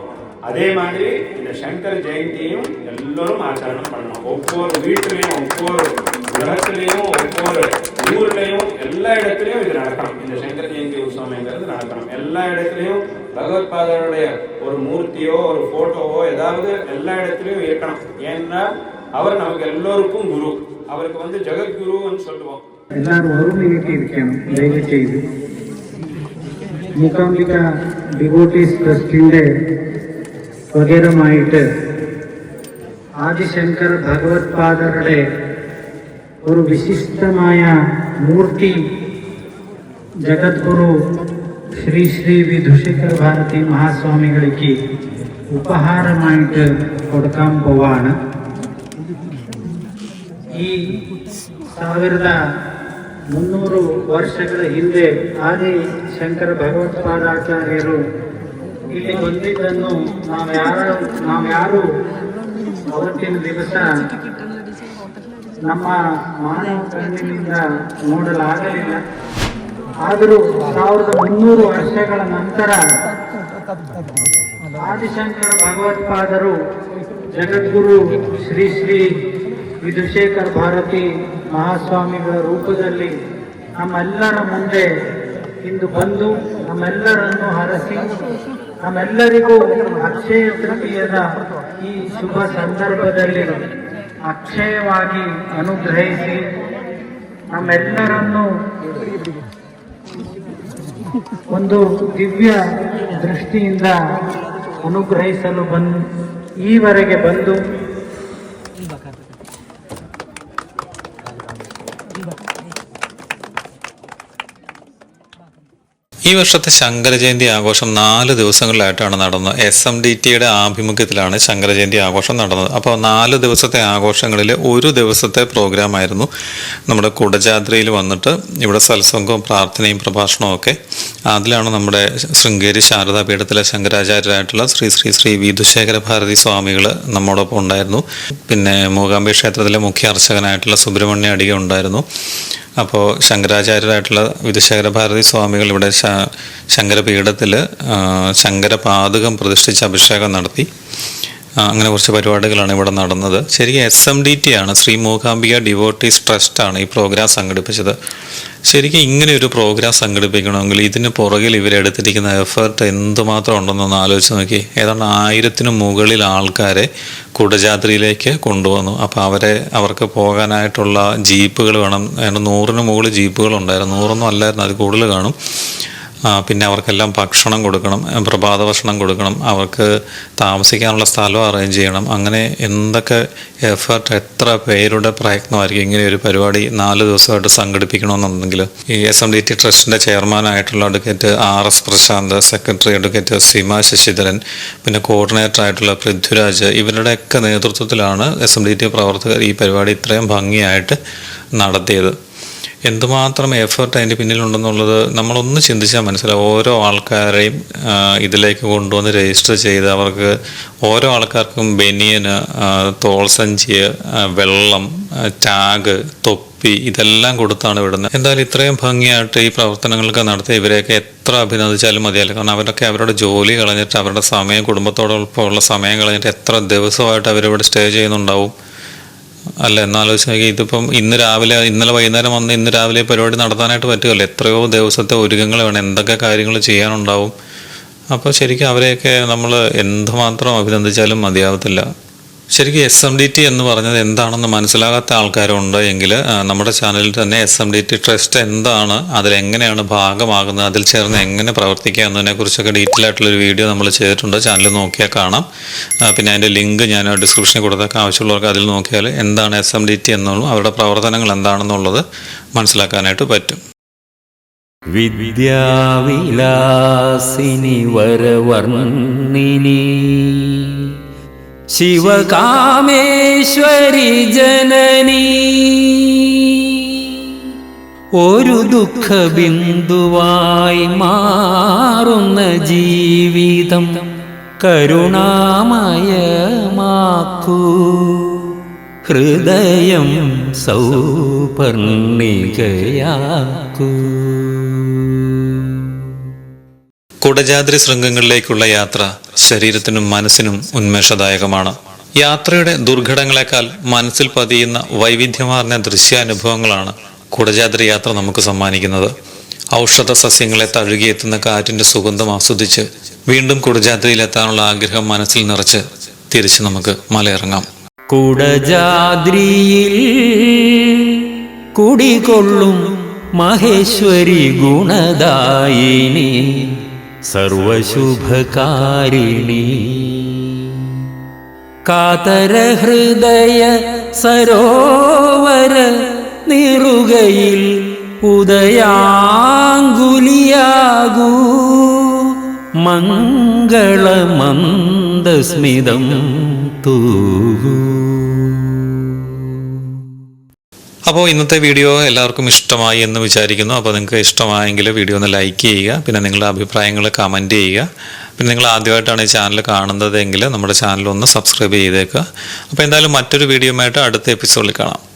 அதே மாதிரி இந்த சங்கர ஜெயந்தியும் எல்லோரும் ஆச்சரணம் பண்ணணும். ஒவ்வொரு வீட்டிலையும், ஒவ்வொரு கிரகத்திலையும், ஒவ்வொரு ஊர்லையும், எல்லா இடத்துலையும் இது நடக்கணும். இந்த சங்கர ஜெயந்தி உற்சவங்கிறது நடக்கணும். எல்லா இடத்துலையும் பகவத்பாதருடைய ஒரு மூர்த்தியோ ஒரு போட்டோவோ ஏதாவது எல்லா இடத்துலையும் இருக்கணும். ஏன்னா அவர் நமக்கு எல்லோருக்கும் குரு. அவருக்கு ஜெகத்குருன்னு சொல்லுவோம். എല്ലാവരും ഒരുമിനിട്ടിരിക്കണം. ദയവ് ചെയ്ത് മൂകാംബിക ഡിവോട്ടീസ് ട്രസ്റ്റിന്റെ പകരമായിട്ട് ആദിശങ്കർ ഭഗവത്പാദരുടെ ഒരു വിശിഷ്ടമായ മൂർത്തി ജഗദ്ഗുരു ശ്രീ ശ്രീ വിധുശേഖർ ഭാരതി മഹാസ്വാമികൾക്ക് ഉപഹാരമായിട്ട് കൊടുക്കാൻ പോവാണ്. ഈ 1300 ವರ್ಷಗಳ ಹಿಂದೆ ಆದಿಶಂಕರ ಭಗವತ್ಪಾದಾಚಾರ್ಯರು ಇಲ್ಲಿ ಬಂದಿದ್ದನ್ನು ನಾವ್ಯಾರು ಅವತ್ತಿನ ದಿವಸ ನಮ್ಮ ಮಾನವ ಕಣ್ಣಿನಿಂದ ನೋಡಲಾಗಲಿಲ್ಲ. ಆದರೂ 1300 ವರ್ಷಗಳ ನಂತರ ಆದಿಶಂಕರ ಭಗವತ್ಪಾದರು ಜಗದ್ಗುರು ಶ್ರೀ ಶ್ರೀ ವಿಧುಶೇಖರ್ ಭಾರತಿ ಮಹಾಸ್ವಾಮಿಗಳ ರೂಪದಲ್ಲಿ ನಮ್ಮೆಲ್ಲರ ಮುಂದೆ ಇಂದು ಬಂದು ನಮ್ಮೆಲ್ಲರನ್ನು ಹರಸಿ ನಮ್ಮೆಲ್ಲರಿಗೂ ಅಕ್ಷಯ ತೃತೀಯದ ಈ ಶುಭ ಸಂದರ್ಭದಲ್ಲಿ ಅಕ್ಷಯವಾಗಿ ಅನುಗ್ರಹಿಸಿ ನಮ್ಮೆಲ್ಲರನ್ನು ಒಂದು ದಿವ್ಯ ದೃಷ್ಟಿಯಿಂದ ಅನುಗ್ರಹಿಸಲು ಈವರೆಗೆ ಬಂದು ഈ വർഷത്തെ ശങ്കരജയന്തി ആഘോഷം 4 ദിവസങ്ങളിലായിട്ടാണ് നടന്നത്. SMDTയുടെ ആഭിമുഖ്യത്തിലാണ് ശങ്കരജയന്തി ആഘോഷം നടന്നത്. അപ്പോൾ 4 ദിവസത്തെ ആഘോഷങ്ങളിൽ ഒരു ദിവസത്തെ പ്രോഗ്രാമായിരുന്നു നമ്മുടെ കുടജാദ്രിയിൽ വന്നിട്ട് ഇവിടെ സത്സംഗവും പ്രാർത്ഥനയും പ്രഭാഷണവും ഒക്കെ. അതിലാണ് നമ്മുടെ ശൃംഗേരി ശാരദാപീഠത്തിലെ ശങ്കരാചാര്യരായിട്ടുള്ള ശ്രീ ശ്രീ ശ്രീ വിധുശേഖര ഭാരതി സ്വാമികൾ നമ്മോടൊപ്പം ഉണ്ടായിരുന്നു. പിന്നെ മൂകാംബി ക്ഷേത്രത്തിലെ മുഖ്യ അർച്ചകനായിട്ടുള്ള സുബ്രഹ്മണ്യ അടിക ഉണ്ടായിരുന്നു. അപ്പോൾ ശങ്കരാചാര്യരായിട്ടുള്ള വിധുശേഖര ഭാരതി സ്വാമികൾ ഇവിടെ ശങ്കരപീഠത്തിൽ ശങ്കരപാദകം പ്രതിഷ്ഠിച്ച് അഭിഷേകം നടത്തി. അങ്ങനെ കുറച്ച് പരിപാടികളാണ് ഇവിടെ നടന്നത്. ശരിക്കും SMDT ആണ്, ശ്രീ മൂകാംബിക ഡിവോട്ടീസ് ട്രസ്റ്റാണ് ഈ പ്രോഗ്രാം സംഘടിപ്പിച്ചത്. ശരിക്കും ഇങ്ങനെ ഒരു പ്രോഗ്രാം സംഘടിപ്പിക്കണമെങ്കിൽ ഇതിന് പുറകിൽ ഇവരെടുത്തിരിക്കുന്ന എഫേർട്ട് എന്തുമാത്രം ഉണ്ടെന്നൊന്ന് ആലോചിച്ച് നോക്കി. ഏതാണ്ട് 1000-ന് മുകളിൽ ആൾക്കാരെ കുടജാദ്രിയിലേക്ക് കൊണ്ടുവന്നു. അപ്പോൾ അവർക്ക് പോകാനായിട്ടുള്ള ജീപ്പുകൾ വേണം. 100-ന് മുകളിൽ ജീപ്പുകളുണ്ടായിരുന്നു. 100ഒന്നും അല്ലായിരുന്നു, അത് കൂടുതൽ കാണും. പിന്നെ അവർക്കെല്ലാം ഭക്ഷണം കൊടുക്കണം, പ്രഭാത ഭക്ഷണം കൊടുക്കണം, അവർക്ക് താമസിക്കാനുള്ള സ്ഥലം അറേഞ്ച് ചെയ്യണം. അങ്ങനെ എന്തൊക്കെ എഫേർട്ട്, എത്ര പേരുടെ പ്രയത്നമായിരിക്കും ഇങ്ങനെ ഒരു പരിപാടി 4 ദിവസമായിട്ട് സംഘടിപ്പിക്കണമെന്നുണ്ടെങ്കിൽ. ഈ SMDT ട്രസ്റ്റിൻ്റെ ചെയർമാനായിട്ടുള്ള advocate RS Prashant, secretary advocate Seema Sasidharan, പിന്നെ കോർഡിനേറ്റർ ആയിട്ടുള്ള പൃഥ്വിരാജ്, ഇവരുടെയൊക്കെ നേതൃത്വത്തിലാണ് SMDT പ്രവർത്തകർ ഈ പരിപാടി ഇത്രയും ഭംഗിയായിട്ട് നടത്തിയത്. എന്തുമാത്രം എഫേർട്ട് അതിൻ്റെ പിന്നിലുണ്ടെന്നുള്ളത് നമ്മളൊന്ന് ചിന്തിച്ചാൽ മനസ്സിലാവും. ഓരോ ആൾക്കാരെയും ഇതിലേക്ക് കൊണ്ടുവന്ന് രജിസ്റ്റർ ചെയ്ത് അവർക്ക് ഓരോ ആൾക്കാർക്കും ബനിയന്, തോൾസഞ്ചി, വെള്ളം, ടാഗ്, തൊപ്പി ഇതെല്ലാം കൊടുത്താണ് വിടുന്നത്. എന്തായാലും ഇത്രയും ഭംഗിയായിട്ട് ഈ പ്രവർത്തനങ്ങളൊക്കെ നടത്തി ഇവരെയൊക്കെ എത്ര അഭിനന്ദിച്ചാലും മതിയല്ല. കാരണം അവരൊക്കെ അവരുടെ ജോലി കളഞ്ഞിട്ട്, അവരുടെ സമയം, കുടുംബത്തോടൊപ്പമുള്ള സമയം കളഞ്ഞിട്ട് എത്ര ദിവസമായിട്ട് അവരിവിടെ സ്റ്റേ ചെയ്യുന്നുണ്ടാവും അല്ല. എന്നാലോചിച്ച് നോക്കി, ഇതിപ്പം ഇന്നലെ വൈകുന്നേരം വന്ന് ഇന്ന് രാവിലെ പരിപാടി നടത്താനായിട്ട് പറ്റുമല്ലോ. എത്രയോ ദിവസത്തെ ഒരുക്കങ്ങൾ വേണം, എന്തൊക്കെ കാര്യങ്ങൾ ചെയ്യാനുണ്ടാവും. അപ്പോൾ ശരിക്കും അവരെയൊക്കെ നമ്മൾ എന്തുമാത്രം അഭിനന്ദിച്ചാലും മതിയാവത്തില്ല. ശരിക്കും SMDT എന്ന് പറഞ്ഞത് എന്താണെന്ന് മനസ്സിലാകാത്ത ആൾക്കാരുണ്ട് എങ്കിൽ നമ്മുടെ ചാനലിൽ തന്നെ SMDT ട്രസ്റ്റ് എന്താണ്, അതിലെങ്ങനെയാണ് ഭാഗമാകുന്നത്, അതിൽ ചേർന്ന് എങ്ങനെ പ്രവർത്തിക്കുക എന്നതിനെക്കുറിച്ചൊക്കെ ഡീറ്റെയിൽ ആയിട്ടുള്ളൊരു വീഡിയോ നമ്മൾ ചെയ്തിട്ടുണ്ട്. ചാനൽ നോക്കിയാൽ കാണാം. പിന്നെ അതിൻ്റെ ലിങ്ക് ഞാൻ ഡിസ്ക്രിപ്ഷനിൽ കൊടുത്തൊക്കെ ആവശ്യമുള്ളവർക്ക് അതിൽ നോക്കിയാൽ എന്താണ് SMDT എന്നുള്ളതും അവരുടെ പ്രവർത്തനങ്ങൾ എന്താണെന്നുള്ളത് മനസ്സിലാക്കാനായിട്ട് പറ്റും. വിദ്യാവിലാസിനി വരവർണ്ണിനി ശിവകാമേശ്വരി ജനനി ഒരു ദുഃഖബിന്ദുവായി മാറുന്ന ജീവിതം കരുണാമയമാക്കൂ. ഹൃദയം സൗപർണികയാക്കൂ. കുടജാദ്രി ശൃംഗങ്ങളിലേക്കുള്ള യാത്ര ശരീരത്തിനും മനസ്സിനും ഉന്മേഷദായകമാണ്. യാത്രയുടെ ദുർഘടങ്ങളെക്കാൾ മനസ്സിൽ പതിയുന്ന വൈവിധ്യമാർന്ന ദൃശ്യാനുഭവങ്ങളാണ് കുടജാദ്രി യാത്ര നമുക്ക് സമ്മാനിക്കുന്നത്. ഔഷധ സസ്യങ്ങളെ തഴുകിയെത്തുന്ന കാറ്റിന്റെ സുഗന്ധം ആസ്വദിച്ച് വീണ്ടും കുടജാദ്രിയിലെത്താനുള്ള ആഗ്രഹം മനസ്സിൽ നിറച്ച് തിരിച്ച് നമുക്ക് മലയിറങ്ങാം. കുടജാദ്രിയിൽ കുടികൊള്ളും മഹേശ്വരി ഗുണദായിനി സർവശുഭകാരിണി. കാതര ഹൃദയ സരോവര നിറുകയിൽ ഉദയാങ്കുലിയാകൂ. മംഗളമന്ദസ്മിതം തൂകൂ. അപ്പോൾ ഇന്നത്തെ വീഡിയോ എല്ലാവർക്കും ഇഷ്ടമായി എന്ന് വിചാരിക്കുന്നു. അപ്പോൾ നിങ്ങൾക്ക് ഇഷ്ടമായെങ്കിൽ വീഡിയോ ഒന്ന് ലൈക്ക് ചെയ്യുക, പിന്നെ നിങ്ങളുടെ അഭിപ്രായങ്ങൾ കമൻറ്റ് ചെയ്യുക. പിന്നെ നിങ്ങൾ ആദ്യമായിട്ടാണ് ഈ ചാനൽ കാണുന്നതെങ്കിൽ നമ്മുടെ ചാനൽ ഒന്ന് സബ്സ്ക്രൈബ് ചെയ്തേക്കുക. അപ്പോൾ എന്തായാലും മറ്റൊരു വീഡിയോയുമായിട്ട് അടുത്ത എപ്പിസോഡിൽ കാണാം.